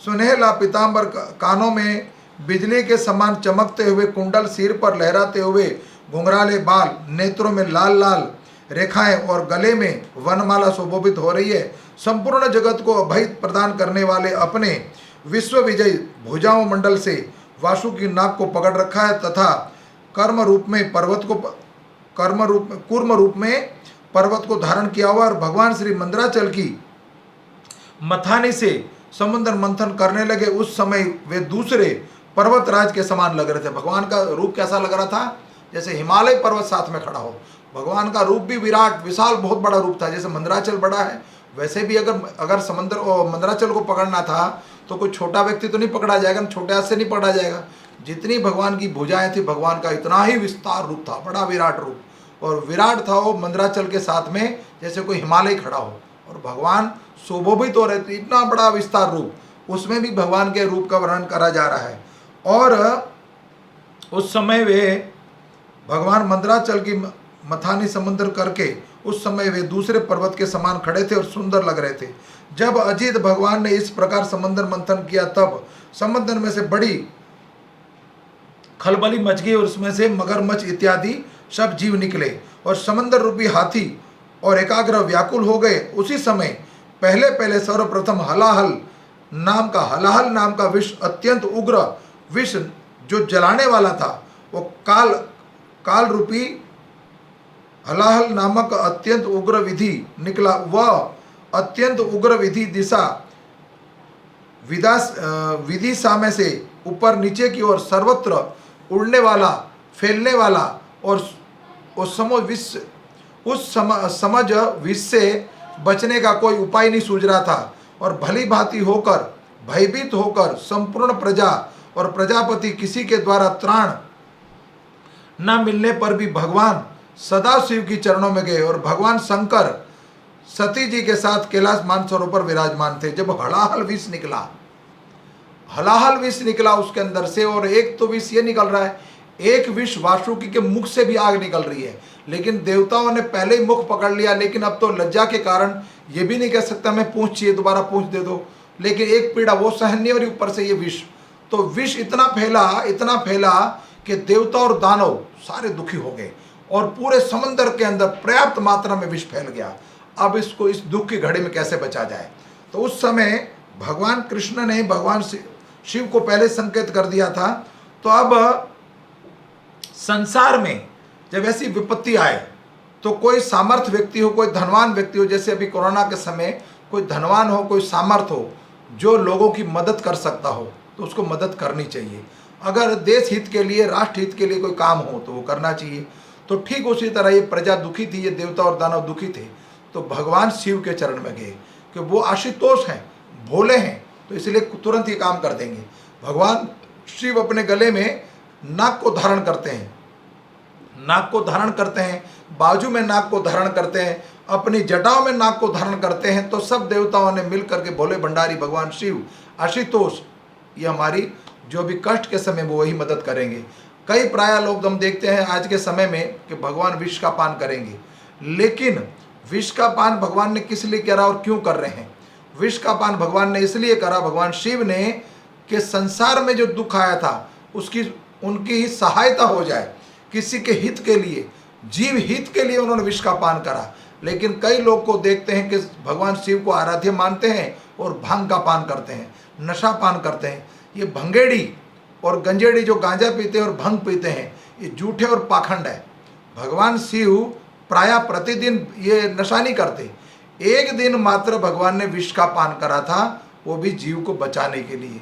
सुनहला पीतांबर, कानों में बिजली के समान चमकते हुए कुंडल, सिर पर लहराते हुए घुंघराले बाल, नेत्रों में लाल लाल रेखाएं और गले में वनमाला सुशोभित हो रही है। संपूर्ण जगत को अभय प्रदान करने वाले अपने विश्व विजयी भुजाओं मंडल से वासुकी नाग को पकड़ रखा है तथा कूर्म रूप में पर्वत को धारण किया हुआ, और भगवान श्री मंदराचल की मथानी से समुद्र मंथन करने लगे। उस समय वे दूसरे पर्वतराज के समान लग रहे थे। भगवान का रूप कैसा लग रहा था? जैसे हिमालय पर्वत साथ में खड़ा हो। भगवान का रूप भी विराट विशाल बहुत बड़ा रूप था। जैसे मंदराचल बड़ा है, वैसे भी अगर मंदराचल को पकड़ना था तो कोई छोटा व्यक्ति तो नहीं पकड़ा जाएगा, छोटे हाथ से नहीं पकड़ा जाएगा। जितनी भगवान की भुजाएं थी, भगवान का इतना ही विस्तार रूप था, बड़ा विराट रूप। और विराट था वो मंदराचल के साथ में, जैसे कोई हिमालय खड़ा हो और भगवान शोभित हो रहे थे, इतना बड़ा विस्तार रूप। उसमें भी भगवान के रूप का वर्णन करा जा रहा है। और उस समय वे भगवान मंदराचल की मथानी समुद्र करके उस समय वे दूसरे पर्वत के समान खड़े थे और सुंदर लग रहे थे। जब अजित भगवान ने इस प्रकार समुद्र मंथन किया तब समुद्र में से बड़ी खलबली मच गई और उसमें से मगरमच्छ इत्यादि सब जीव निकले और समुद्र रूपी हाथी और एकाग्र व्याकुल हो गए। उसी समय पहले सर्वप्रथम हलाहल नाम का विष, अत्यंत उग्र विष जो जलाने वाला था, वो काल रूपी हलाहल नामक अत्यंत उग्र विधि निकला। वह अत्यंत उग्र विदिशा में से ऊपर नीचे की ओर सर्वत्र उड़ने वाला, फैलने वाला और उस समझ विष से बचने का कोई उपाय नहीं सूझ रहा था। और भली भांति होकर भयभीत होकर संपूर्ण प्रजा और प्रजापति किसी के द्वारा त्राण न मिलने पर भी भगवान सदाशिव की चरणों में गए और भगवान शंकर सती जी के साथ कैलाश मानसरोवर विराजमान थे। जब हलाहल विष निकला उसके अंदर से, और एक तो विष ये निकल रहा है, एक विष वासुकी के मुख से भी आग निकल रही है। लेकिन देवताओं ने पहले ही मुख पकड़ लिया, लेकिन अब तो लज्जा के कारण ये भी नहीं कह सकता मैं पूंछ चाहिए, दोबारा पूंछ दे दो। लेकिन एक पीड़ा वो सहन नहीं हो रही, ऊपर से ये विष। तो विष इतना फैला कि देवता और दानव सारे दुखी हो गए और पूरे समंदर के अंदर पर्याप्त मात्रा में विष फैल गया। अब इसको इस दुख की घड़ी में कैसे बचा जाए? तो उस समय भगवान कृष्ण ने भगवान शिव को पहले संकेत कर दिया था। तो अब संसार में जब ऐसी विपत्ति आए तो कोई सामर्थ्य व्यक्ति हो, कोई धनवान व्यक्ति हो, जैसे अभी कोरोना के समय कोई धनवान हो, कोई सामर्थ्य हो जो लोगों की मदद कर सकता हो, तो उसको मदद करनी चाहिए। अगर देश हित के लिए, राष्ट्र हित के लिए कोई काम हो तो वो करना चाहिए। तो ठीक उसी तरह ये प्रजा दुखी थी, ये देवता और दानव दुखी थे, तो भगवान शिव के चरण में गए कि वो आशुतोष हैं, भोले हैं, तो इसलिए तुरंत ये काम कर देंगे। भगवान शिव अपने गले में नाग को धारण करते हैं, बाजू में नाग को धारण करते हैं, अपनी जटाओं में नाग को धारण करते हैं। तो सब देवताओं ने मिल करके भोले भंडारी भगवान शिव, आशुतोष, ये हमारी जो भी कष्ट के समय वो वही मदद करेंगे। कई प्राय लोग हम देखते हैं आज के समय में कि भगवान विष का पान करेंगे, लेकिन विष का पान भगवान ने किस लिए करा और क्यों कर रहे हैं? विष का पान भगवान ने इसलिए करा, भगवान शिव ने, कि संसार में जो दुख आया था उनकी ही सहायता हो जाए, किसी के हित के लिए, जीव हित के लिए उन्होंने विष का पान करा। लेकिन कई लोग को देखते हैं कि भगवान शिव को आराध्य मानते हैं और भांग का पान करते हैं, नशा पान करते हैं। ये भंगेड़ी और गंजेड़ी जो गांजा पीते हैं और भंग पीते हैं, ये झूठे और पाखंड है। भगवान शिव प्रायः प्रतिदिन ये नशा नहीं करते। एक दिन मात्र भगवान ने विष का पान करा था, वो भी जीव को बचाने के लिए,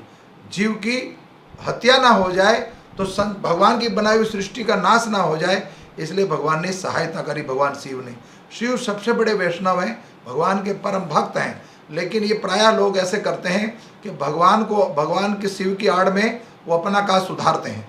जीव की हत्या ना हो जाए, तो भगवान की बनाई हुई सृष्टि का नाश ना हो जाए, इसलिए भगवान ने सहायता करी। भगवान शिव ने, शिव सबसे बड़े वैष्णव हैं, भगवान के परम भक्त हैं। लेकिन ये प्रायः लोग ऐसे करते हैं कि भगवान के शिव की आड़ में वो अपना काज सुधारते हैं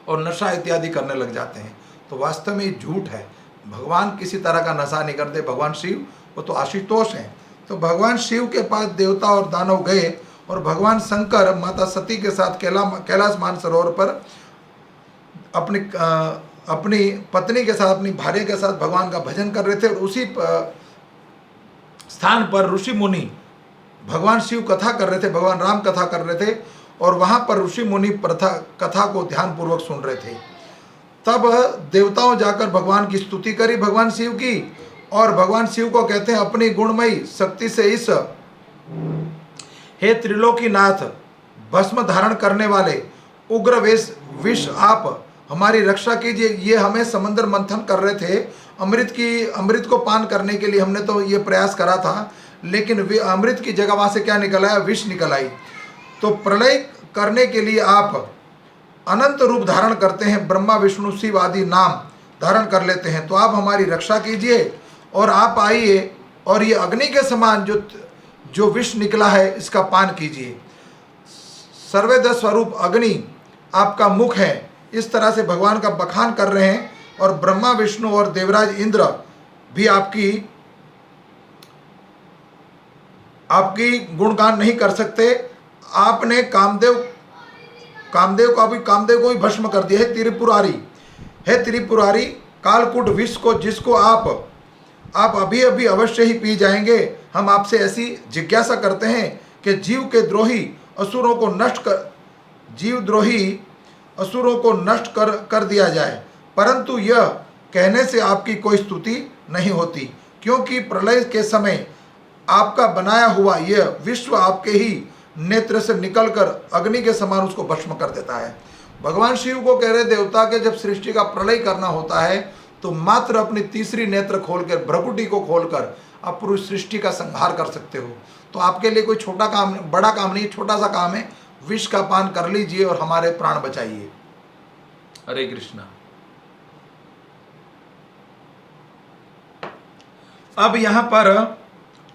और नशा इत्यादि करने लग जाते हैं। तो वास्तव में ये झूठ है। भगवान किसी तरह का नशा नहीं करते। भगवान शिव वो तो आशुतोष हैं। तो भगवान शिव के पास देवता और दानव गए और भगवान शंकर माता सती के साथ कैलाश मानसरोवर पर अपनी पत्नी के साथ, अपनी भार्या के साथ भगवान का भजन कर रहे थे। और उसी स्थान पर ऋषि मुनि भगवान शिव कथा कर रहे थे, भगवान राम कथा कर रहे थे और वहाँ पर ऋषि मुनि कथा को ध्यानपूर्वक सुन रहे थे। तब देवताओं जाकर भगवान की स्तुति करी, भगवान शिव की, और भगवान शिव को कहते हैं अपनी गुणमयी शक्ति से इस हे त्रिलोकीनाथ भस्म धारण करने वाले उग्र विष आप हमारी रक्षा कीजिए। ये हमें समंदर मंथन कर रहे थे, अमृत को पान करने के लिए हमने तो ये प्रयास करा था, लेकिन अमृत की जगह वहाँ से क्या निकल आया, विष निकल आई। तो प्रलय करने के लिए आप अनंत रूप धारण करते हैं, ब्रह्मा विष्णु शिव आदि नाम धारण कर लेते हैं, तो आप हमारी रक्षा कीजिए और आप आइए और ये अग्नि के समान जो विष निकला है इसका पान कीजिए। सर्वेद स्वरूप अग्नि आपका मुख है। इस तरह से भगवान का बखान कर रहे हैं और ब्रह्मा विष्णु और देवराज इंद्र भी आपकी गुणगान नहीं कर सकते। आपने कामदेव को भी भस्म कर दिया है। त्रिपुरारी कालकूट विष को जिसको आप अभी अभी अवश्य ही पी जाएंगे। हम आपसे ऐसी जिज्ञासा करते हैं कि जीवद्रोही असुरों को नष्ट कर दिया जाए, परंतु यह कहने से आपकी कोई स्तुति नहीं होती, क्योंकि प्रलय के समय आपका बनाया हुआ यह विश्व आपके ही नेत्र से निकलकर अग्नि के समान उसको भस्म कर देता है। भगवान शिव को कह रहे देवता के जब सृष्टि का प्रलय करना होता है तो मात्र अपनी तीसरी नेत्र खोलकर, भ्रकुटी को खोलकर आप पूरी सृष्टि का संहार कर सकते हो। तो आपके लिए कोई छोटा काम, बड़ा काम नहीं, छोटा सा काम है, विष का पान कर लीजिए और हमारे प्राण बचाइए। हरे कृष्णा। अब यहां पर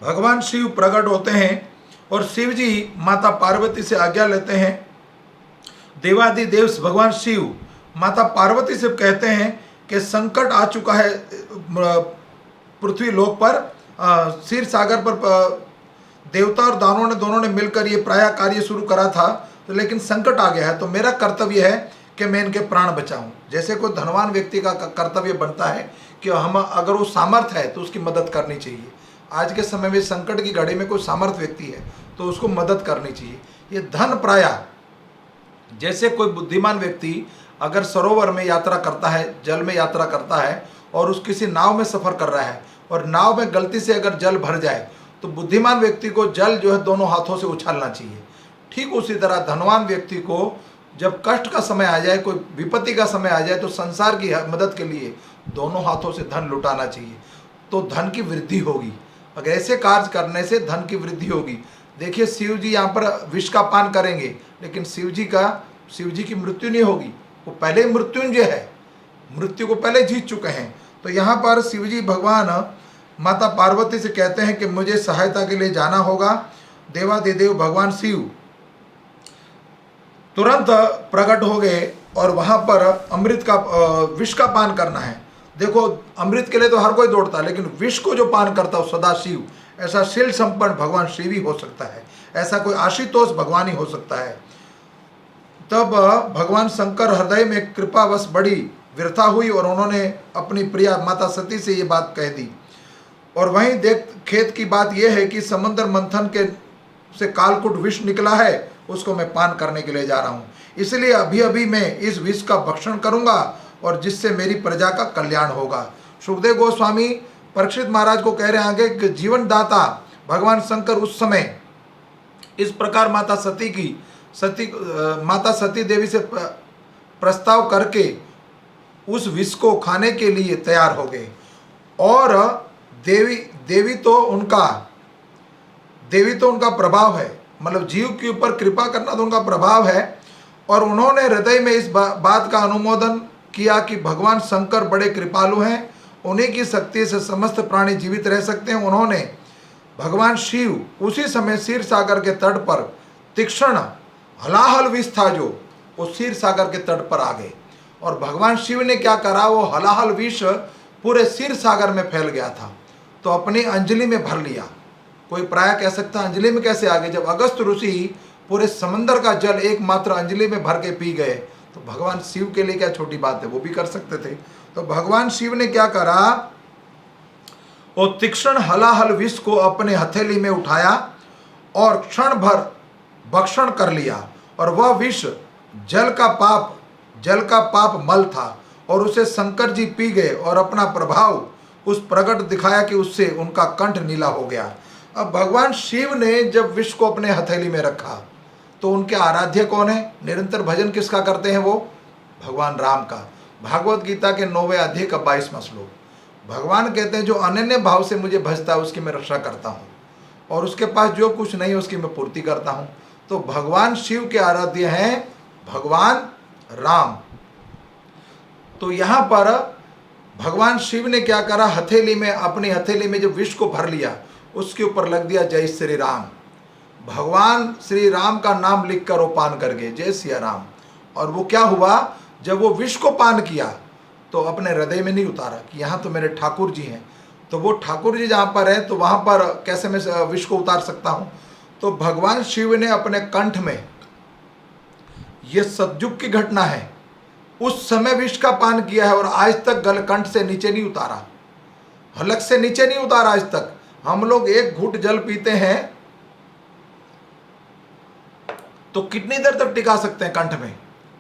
भगवान शिव प्रकट होते हैं और शिव जी माता पार्वती से आज्ञा लेते हैं। देवादिदेव भगवान शिव माता पार्वती से कहते हैं कि संकट आ चुका है पृथ्वी लोक पर, क्षीर सागर पर देवता और दानवों दोनों ने मिलकर ये प्राय कार्य शुरू करा था, तो लेकिन संकट आ गया है, तो मेरा कर्तव्य है कि मैं इनके प्राण बचाऊं। जैसे कोई धनवान व्यक्ति का कर्तव्य बनता है कि हम अगर वो सामर्थ्य है तो उसकी मदद करनी चाहिए। आज के समय में संकट की घड़ी में कोई सामर्थ्य व्यक्ति है तो उसको मदद करनी चाहिए। ये धन प्राय, जैसे कोई बुद्धिमान व्यक्ति अगर सरोवर में यात्रा करता है, जल में यात्रा करता है और उस किसी नाव में सफ़र कर रहा है और नाव में गलती से अगर जल भर जाए तो बुद्धिमान व्यक्ति को जल जो है दोनों हाथों से उछालना चाहिए। ठीक उसी तरह धनवान व्यक्ति को जब कष्ट का समय आ जाए, कोई विपत्ति का समय आ जाए, तो संसार की मदद के लिए दोनों हाथों से धन लुटाना चाहिए, तो धन की वृद्धि होगी। अगर ऐसे कार्य करने से धन की वृद्धि होगी। देखिए शिव जी यहाँ पर विष का पान करेंगे, लेकिन शिव जी की मृत्यु नहीं होगी, वो पहले मृत्युंजय है, मृत्यु को पहले जीत चुके हैं। तो यहाँ पर शिव जी भगवान माता पार्वती से कहते हैं कि मुझे सहायता के लिए जाना होगा। देवादिदेव भगवान शिव तुरंत प्रकट हो गए और वहाँ पर विष का पान करना है। देखो अमृत के लिए तो हर कोई दौड़ता है, लेकिन विष को जो पान करता है सदा शिव, ऐसा शील संपन्न भगवान शिव ही हो सकता है, ऐसा कोई आशुतोष भगवान ही हो सकता है। तब भगवान शंकर हृदय में कृपावश बड़ी व्यथा हुई और उन्होंने अपनी प्रिया माता सती से ये बात कह दी। और वहीं खेत की बात यह है कि समंदर मंथन से कालकूट विष निकला है, उसको मैं पान करने के लिए जा रहा हूँ, इसलिए अभी अभी मैं इस विष का भक्षण करूँगा और जिससे मेरी प्रजा का कल्याण होगा। सुखदेव गोस्वामी परीक्षित महाराज को कह रहे हैं आगे कि जीवन दाता भगवान शंकर उस समय इस प्रकार माता सती देवी से प्रस्ताव करके उस विष को खाने के लिए तैयार हो गए। और देवी तो उनका प्रभाव है, मतलब जीव के ऊपर कृपा करना तो उनका प्रभाव है। और उन्होंने हृदय में इस बात का अनुमोदन किया कि भगवान शंकर बड़े कृपालु हैं, उन्हीं की शक्ति से समस्त प्राणी जीवित रह सकते हैं। उन्होंने भगवान शिव उसी समय क्षीर सागर के तट पर तीक्ष्ण हलाहल विष था जो वो क्षीर सागर के तट पर आ गए और भगवान शिव ने क्या करा, वो हलाहल विष पूरे क्षीर सागर में फैल गया था तो अपनी अंजलि में भर लिया। कोई प्राय कह सकता अंजलि में कैसे आ गए, जब अगस्त ऋषि पूरे समंदर का जल एकमात्र अंजलि में भर के पी गए तो भगवान शिव के लिए क्या छोटी बात है, वो भी कर सकते थे। तो भगवान शिव ने क्या करा, वो तीक्ष्ण हलाहल विष को अपने हथेली में उठाया और क्षण भर भक्षण कर लिया, और वह विष जल का पाप मल था, और उसे शंकर जी पी गए और अपना प्रभाव उस प्रकट दिखाया कि उससे उनका कंठ नीला हो गया। अब भगवान शिव ने जब विष को अपने हथेली में रखा तो उनके आराध्य कौन है? निरंतर भजन किसका करते हैं? वो भगवान राम का। भागवत गीता के 9वें अध्याय का 22वां श्लोक, भगवान कहते हैं जो अनन्य भाव से मुझे भजता है उसकी मैं रक्षा करता हूँ, और उसके पास जो कुछ नहीं है उसकी मैं पूर्ति करता हूँ। तो भगवान शिव के आराध्य हैं भगवान राम। तो यहाँ पर भगवान शिव ने क्या करा, हथेली में, अपनी हथेली में जो विष को भर लिया उसके ऊपर लग दिया जय श्री राम। भगवान श्री राम का नाम लिखकर वो पान कर गए, जय सिया राम। और वो क्या हुआ, जब वो विष को पान किया तो अपने हृदय में नहीं उतारा कि यहाँ तो मेरे ठाकुर जी हैं, तो वो ठाकुर जी जहाँ पर है तो वहाँ पर कैसे मैं विष को उतार सकता हूँ। तो भगवान शिव ने अपने कंठ में, ये सतयुग की घटना है, उस समय विष का पान किया है और आज तक गलकंठ से नीचे नहीं उतारा, हलक से नीचे नहीं उतारा आज तक। हम लोग एक घूंट जल पीते हैं तो कितनी देर तक टिका सकते हैं कंठ में?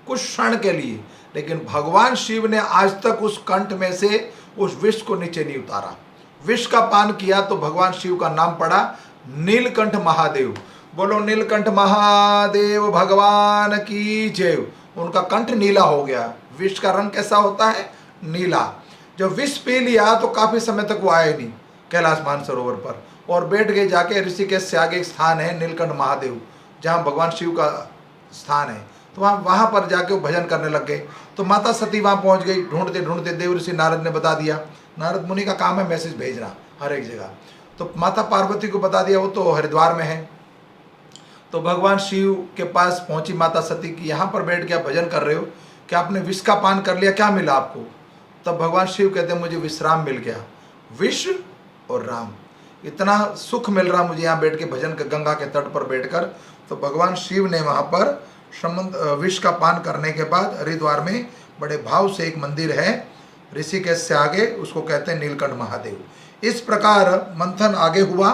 कुछ क्षण के लिए। लेकिन भगवान शिव ने आज तक उस कंठ में से उस विष को नीचे नहीं उतारा। विष का पान किया तो भगवान शिव का नाम पड़ा नीलकंठ महादेव। बोलो नीलकंठ महादेव भगवान की जय। उनका कंठ नीला हो गया। विष का रंग कैसा होता है? नीला। जब विष पी लिया तो काफी समय तक वो आए नहीं कैलाश मानसरोवर पर, और बैठ गए जाके ऋषिकेश से आगे एक स्थान है नीलकंठ महादेव, जहाँ भगवान शिव का स्थान है। तो वहाँ पर जाके वो भजन करने लग गए। तो माता सती वहाँ पहुँच गई, ढूंढते ढूंढते देव ऋषि नारद ने बता दिया। नारद मुनि का काम है मैसेज भेजना हर एक जगह। तो माता पार्वती को बता दिया, वो तो हरिद्वार में है। तो भगवान शिव के पास पहुंची माता सती की, यहाँ पर बैठ के आप भजन कर रहे हो, क्या आपने विष का पान कर लिया, क्या मिला आपको? तब भगवान शिव कहते हैं मुझे विश्राम मिल गया, विष और राम, इतना सुख मिल रहा मुझे यहाँ बैठ के भजन कर, गंगा के तट पर बैठकर। तो भगवान शिव ने वहाँ पर विष का पान करने के बाद हरिद्वार में बड़े भाव से एक मंदिर है ऋषिकेश से आगे, उसको कहते हैं नीलकंठ महादेव। इस प्रकार मंथन आगे हुआ।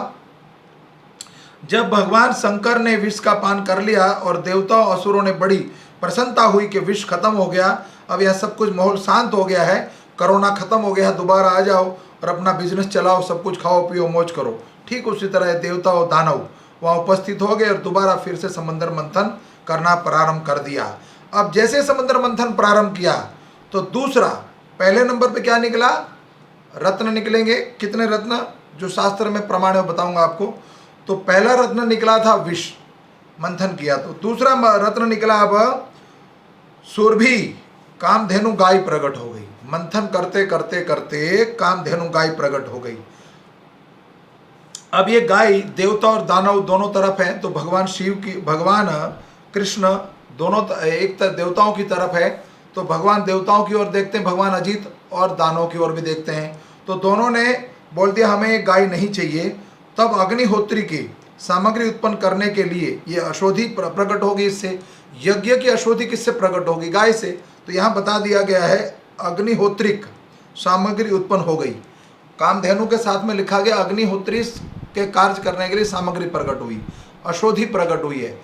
जब भगवान शंकर ने विष का पान कर लिया और देवताओं असुरों ने बड़ी प्रसन्नता हुई कि विष खत्म हो गया, अब यह सब कुछ माहौल शांत हो गया है, कोरोना खत्म हो गया, दोबारा आ जाओ और अपना बिजनेस चलाओ, सब कुछ खाओ पियो मौज करो। ठीक उसी तरह देवता और दानव वहाँ उपस्थित हो गए और दोबारा फिर से समंदर मंथन करना प्रारंभ कर दिया। अब जैसे समंदर मंथन प्रारंभ किया तो दूसरा, पहले नंबर पे क्या निकला? रत्न निकलेंगे। कितने रत्न? जो शास्त्र में प्रमाण है बताऊंगा आपको। तो पहला रत्न निकला था विष, मंथन किया। तो दूसरा रत्न निकला अब सुरभि, कामधेनु गाय प्रकट हो गई। मंथन करते करते करते कामधेनु गाय प्रकट हो गई। अब ये गाय देवता और दानव दोनों तरफ है। तो भगवान शिव की, भगवान कृष्ण दोनों एक तरफ देवताओं की तरफ है, तो भगवान देवताओं की ओर देखते हैं, भगवान अजित, और दानवों की ओर भी देखते हैं। तो दोनों ने बोल दिया हमें एक गाय नहीं चाहिए। तब अग्निहोत्री की सामग्री उत्पन्न करने के लिए ये अशोधि प्रकट होगी। इससे यज्ञ की अशोधि किससे प्रकट होगी? गाय से। तो यहाँ बता दिया गया है अग्निहोत्रिक सामग्री उत्पन्न हो गई। कामधेनु के साथ में लिखा गया अग्निहोत्री के कार्य करने के लिए सामग्री प्रकट हुई, अशोधि प्रकट हुई है,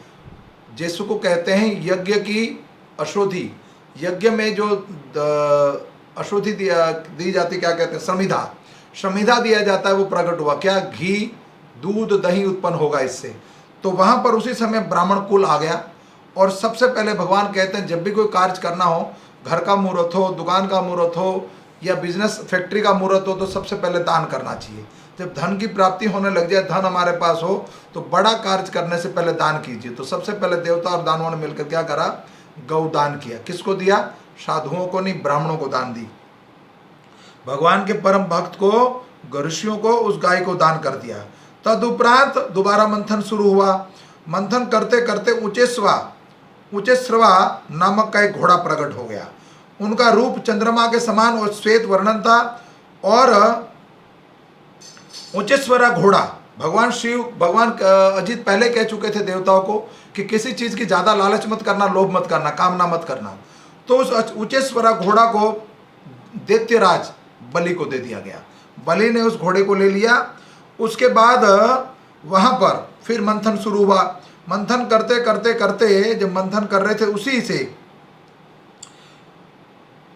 जिसको कहते हैं यज्ञ की अशोधि। यज्ञ में जो अशोधि दी जाती, क्या कहते हैं? समिधा दिया जाता है, वो प्रकट हुआ। क्या? घी, दूध, दही उत्पन्न होगा इससे। तो वहाँ पर उसी समय ब्राह्मण कुल आ गया। और सबसे पहले भगवान कहते हैं जब भी कोई कार्य करना हो, घर का मुहूर्त हो, दुकान का मुहूर्त हो, या बिजनेस फैक्ट्री का मुहूर्त हो, तो सबसे पहले दान करना चाहिए। जब धन की प्राप्ति होने लग जाए, धन हमारे पास हो, तो बड़ा कार्य करने से पहले दान कीजिए। तो सबसे पहले देवता और दानवों ने मिलकर क्या करा? गौदान किया। किसको दिया? साधुओं को नहीं, ब्राह्मणों को दान दी। भगवान के परम भक्त को, ऋषियों को उस गाय को दान कर दिया। तदुपरांत दोबारा मंथन शुरू हुआ। मंथन करते करते उचेश्रवा नामक का एक घोड़ा प्रकट हो गया। उनका रूप चंद्रमा के समान और श्वेत वर्णन था। और उचेश्वरा घोड़ा, भगवान अजित पहले कह चुके थे देवताओं को कि किसी चीज की ज्यादा लालच मत करना, लोभ मत करना, कामना मत करना। तो उस उचेश्वरा घोड़ा को दैत्यराज बलि को दे दिया गया। बलि ने उस घोड़े को ले लिया। उसके बाद वहाँ पर फिर मंथन शुरू हुआ। मंथन करते करते करते जब मंथन कर रहे थे, उसी से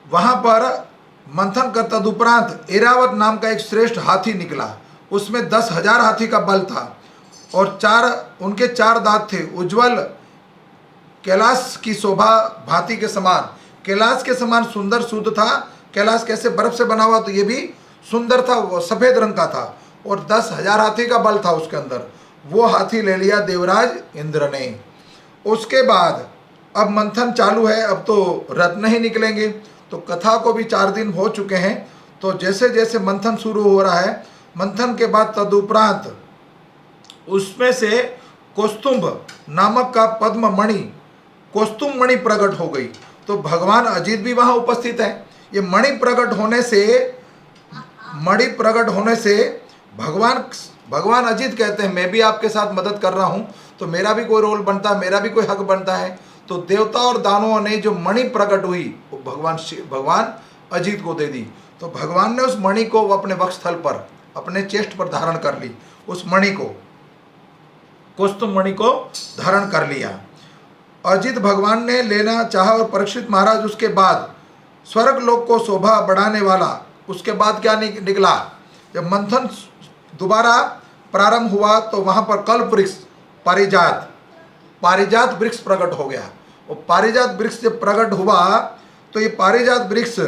वहाँ पर मंथन कर तदुपरांत एरावत नाम का एक श्रेष्ठ हाथी निकला। उसमें 10,000 हाथी का बल था और उनके 4 दांत थे। उज्ज्वल कैलाश की शोभा भांति के समान, कैलाश के समान सुंदर शुद्ध था। कैलाश कैसे बर्फ से बना हुआ, तो ये भी सुंदर था, वो सफेद रंग का था और 10,000 हाथी का बल था उसके अंदर। वो हाथी ले लिया देवराज इंद्र ने। उसके बाद अब मंथन चालू है, अब तो रत्न ही निकलेंगे। तो कथा को भी 4 दिन हो चुके हैं। तो जैसे जैसे मंथन शुरू हो रहा है, मंथन के बाद तदुपरांत उसमें से कौस्तुभ नामक का पद्म मणि, कौस्तुभ मणि प्रकट हो गई। तो भगवान अजित भी वहां उपस्थित है। ये मणि प्रकट होने से भगवान अजित कहते हैं, मैं भी आपके साथ मदद कर रहा हूं, तो मेरा भी कोई रोल बनता है, मेरा भी कोई हक बनता है। तो देवता और दानवों ने जो मणि प्रकट हुई वो भगवान अजित को दे दी। तो भगवान ने उस मणि को अपने वक्षस्थल पर, अपने चेस्ट पर धारण कर ली। उस मणि को, कौस्तुभ मणि को धारण कर लिया। अजित भगवान ने लेना चाहा और परीक्षित महाराज उसके बाद स्वर्ग लोक को शोभा बढ़ाने वाला, उसके बाद क्या निकला, जब मंथन दोबारा प्रारंभ हुआ तो वहां पर कल्प वृक्ष पारिजात वृक्ष प्रकट हो गया। और पारिजात वृक्ष जब प्रकट हुआ तो ये पारिजात वृक्ष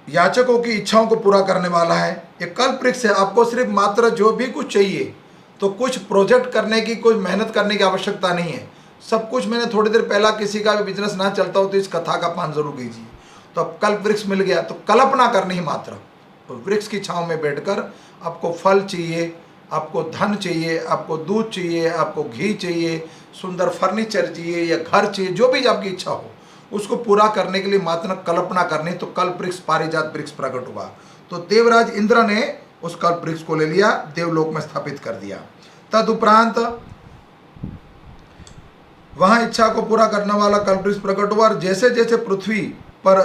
याचकों की इच्छाओं को पूरा करने वाला है। ये कल्प वृक्ष है। आपको सिर्फ मात्र जो भी कुछ चाहिए, तो कुछ प्रोजेक्ट करने की, कोई मेहनत करने की आवश्यकता नहीं है। सब कुछ मैंने थोड़ी देर पहला, किसी का भी बिजनेस ना चलता हो तो इस कथा का पान जरूर कीजिए। तो अब कल्प वृक्ष मिल गया, तो कल्पना करनी ही मात्र। तो वृक्ष की छांव में बैठकर आपको फल चाहिए, आपको धन चाहिए, आपको दूध चाहिए, आपको घी चाहिए, सुंदर फर्नीचर चाहिए या घर चाहिए, जो भी आपकी इच्छा हो, उसको पूरा करने के लिए मात्र कल्पना करनी। तो कल्प वृक्ष पारिजात वृक्ष प्रकट हुआ। तो देवराज इंद्र ने उस कल्प वृक्ष को ले लिया, देवलोक में स्थापित कर दिया। तदुपरांत वहां इच्छा को पूरा करने वाला कल्प वृक्ष प्रकट हुआ। और जैसे जैसे पृथ्वी पर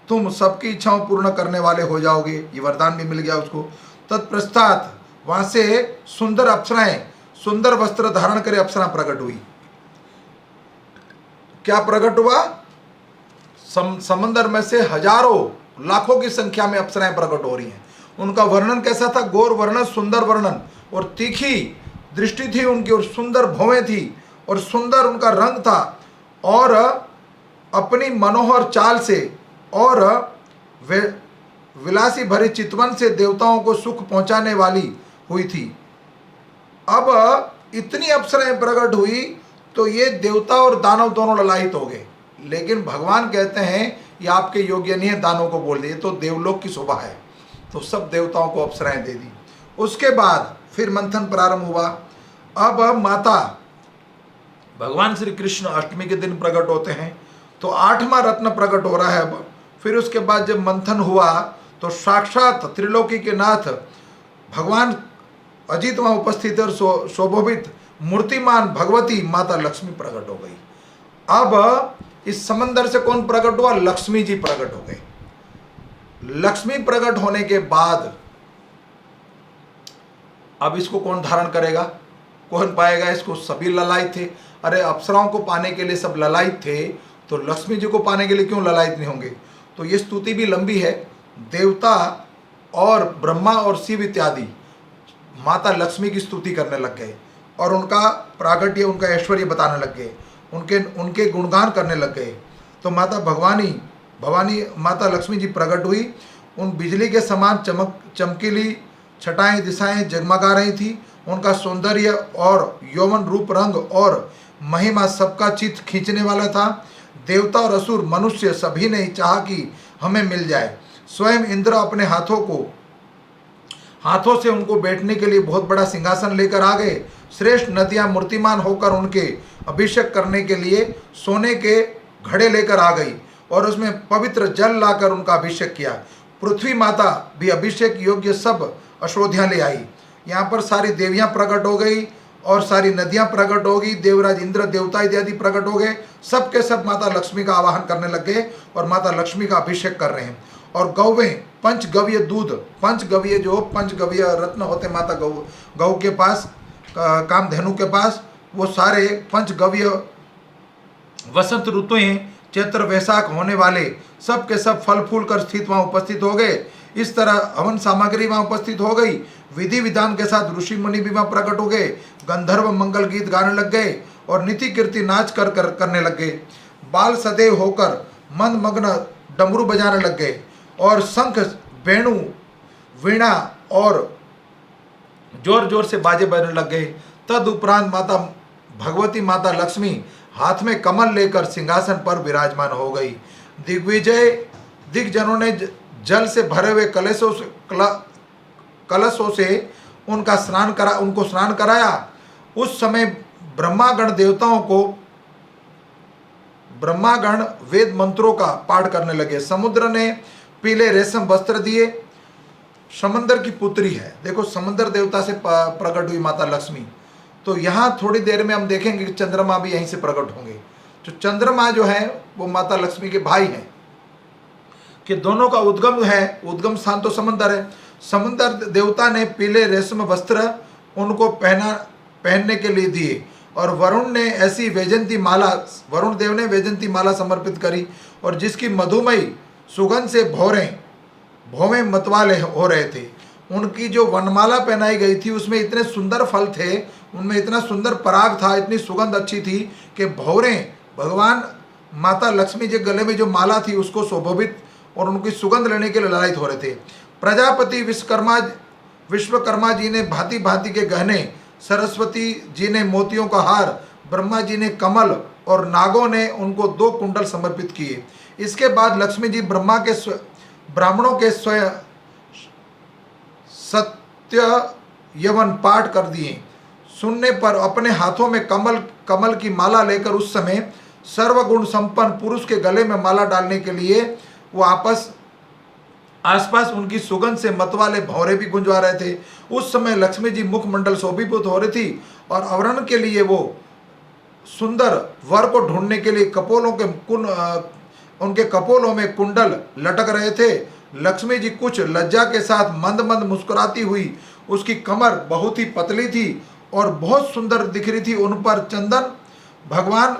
तुम सबकी इच्छाओं पूर्ण करने वाले हो जाओगे, ये वरदान भी मिल गया उसको। तत्पश्चात वहां से सुंदर अप्सराएं, सुंदर वस्त्र धारण करे अप्सरा प्रकट हुई। क्या प्रकट हुआ? समंदर में से हजारों लाखों की संख्या में अप्सराएं प्रकट हो रही हैं। उनका वर्णन कैसा था? गौर वर्णन, सुंदर वर्णन, और तीखी दृष्टि थी उनकी, और सुंदर भौवें थी, और सुंदर उनका रंग था, और अपनी मनोहर चाल से और विलासी भरी चितवन से देवताओं को सुख पहुंचाने वाली हुई थी। अब इतनी अप्सराएं प्रकट हुई तो ये देवता और दानव दोनों ललायित हो गए। लेकिन भगवान कहते हैं ये आपके योग्य नहीं है, दानों को बोल दिए, तो देवलोक की शोभा है। तो सब देवताओं को अप्सराएं दे दी। उसके बाद फिर मंथन प्रारंभ हुआ। अब माता भगवान श्री कृष्ण अष्टमी के दिन प्रकट होते हैं, तो 8वां रत्न प्रकट हो रहा है अब। फिर उसके बाद जब मंथन हुआ तो साक्षात त्रिलोकी के नाथ भगवान अजित वहां उपस्थित और शोभोभित मूर्तिमान भगवती माता लक्ष्मी प्रकट हो गई। अब इस समंदर से कौन प्रकट हुआ? लक्ष्मी जी प्रकट हो गए। लक्ष्मी प्रकट होने के बाद अब इसको कौन धारण करेगा, कौन पाएगा इसको? सभी ललायित थे। अरे अप्सराओं को पाने के लिए सब ललायित थे, तो लक्ष्मी जी को पाने के लिए क्यों ललायित नहीं होंगे? तो ये स्तुति भी लंबी है। देवता और ब्रह्मा और शिव इत्यादि माता लक्ष्मी की स्तुति करने लग गए और उनका प्रागट्य, उनका ऐश्वर्य बताने लग गए, उनके गुणगान करने लग गए। तो माता भवानी माता लक्ष्मी जी प्रकट हुई। उन बिजली के समान चमकीली छटाएं दिशाएं जगमगा रही थी। उनका सौंदर्य और यौवन रूप, रंग और महिमा सबका चित्त खींचने वाला था। देवता और असुर मनुष्य सभी ने चाहा कि हमें मिल जाए। स्वयं इंद्र अपने हाथों से उनको बैठने के लिए बहुत बड़ा सिंहासन लेकर आ गए। श्रेष्ठ नदियां मूर्तिमान होकर उनके अभिषेक करने के लिए सोने के घड़े लेकर आ गई और उसमें पवित्र जल लाकर उनका अभिषेक किया। पृथ्वी माता भी अभिषेक योग्य सब अशोधियां ले आई। यहाँ पर सारी देवियां प्रकट हो गई और सारी नदियां प्रकट हो गई। देवराज इंद्र, देवता इत्यादि प्रकट हो गए। सब के सब माता लक्ष्मी का आवाहन करने लग गए और माता लक्ष्मी का अभिषेक कर रहे हैं। और गौवें पंचगव्य दूध, पंचगव्य जो पंचगव्य रत्न होते माता गौ के पास, कामधेनु के पास, वो सारे पंचगव्य वसंत ऋतुएं चैत्र वैशाख होने वाले सब के सब फल फूल कर स्थित वहाँ उपस्थित हो गए। इस तरह हवन सामग्री वहाँ उपस्थित हो गई। विधि विधान के साथ ऋषि मुनि भी वहाँ प्रकट हो गए। गंधर्व मंगल गीत गाने लग गए और नीति कीर्ति नाच करने लग गए। बाल सदैव होकर मंद मग्न डमरू बजाने लग गए और शंख वेणु वीणा और जोर जोर से बाजे बजने लग गए। तद उपरांत माता भगवती माता लक्ष्मी हाथ में कमल लेकर सिंहासन पर विराजमान हो गई। दिग्विजय दिग्जनों ने जल से भरे हुए कलशों से उनको स्नान कराया। उस समय ब्रह्मागण वेद मंत्रों का पाठ करने लगे। समुद्र ने पीले रेशम वस्त्र दिए। समंदर की पुत्री है, देखो समंदर देवता से प्रकट हुई माता लक्ष्मी। तो यहाँ थोड़ी देर में हम देखेंगे कि चंद्रमा भी यहीं से प्रकट होंगे। जो चंद्रमा जो है वो माता लक्ष्मी के भाई हैं, कि दोनों का उद्गम स्थान तो समंदर है। समंदर देवता ने पीले रेशम वस्त्र उनको पहनने के लिए दिए और वरुण देव ने वैजंती माला समर्पित करी और जिसकी मधुमयी सुगंध से भौवें मतवाले हो रहे थे। उनकी जो वनमाला पहनाई गई थी उसमें इतने सुंदर फल थे, उनमें इतना सुंदर पराग था, इतनी सुगंध अच्छी थी कि भौरें भगवान माता लक्ष्मी के गले में जो माला थी उसको शोभित और उनकी सुगंध लेने के लिए ललायित हो रहे थे। प्रजापति विश्वकर्मा जी ने भांति भांति के गहने, सरस्वती जी ने मोतियों का हार, ब्रह्मा जी ने कमल और नागों ने उनको 2 कुंडल समर्पित किए। इसके बाद लक्ष्मी जी ब्राह्मणों के स्वयं सत्य यवन पाठ कर दिए। सुनने पर अपने हाथों में कमल की माला लेकर उस समय सर्वगुण संपन्न पुरुष के गले में माला डालने के लिए वो आसपास उनकी सुगंध से मतवाले भौरे भी गुंजवा रहे थे। उस समय लक्ष्मी जी मुखमंडल शोभित हो रही थी और आवरण के लिए वो सुंदर वर को ढूंढने के लिए उनके कपोलों में कुंडल लटक रहे थे। लक्ष्मी जी कुछ लज्जा के साथ मंद मंद मुस्कुराती हुई, उसकी कमर बहुत ही पतली थी और बहुत सुंदर दिख रही थी। उन पर चंदन, भगवान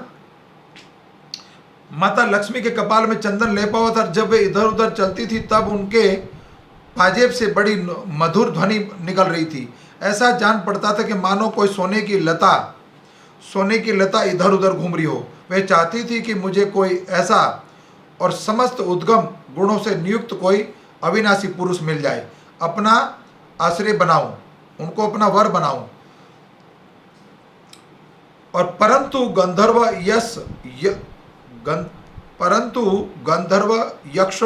माता लक्ष्मी के कपाल में चंदन लेपा हुआ था। जब वे इधर उधर चलती थी तब उनके पाजेब से बड़ी मधुर ध्वनि निकल रही थी। ऐसा जान पड़ता था कि मानो कोई सोने की लता इधर उधर घूम रही हो। वे चाहती थी कि मुझे कोई ऐसा और समस्त उद्गम गुणों से नियुक्त कोई अविनाशी पुरुष मिल जाए, अपना आश्रय बनाऊं, उनको अपना वर बनाऊं। और परंतु गंधर्व, यक्ष,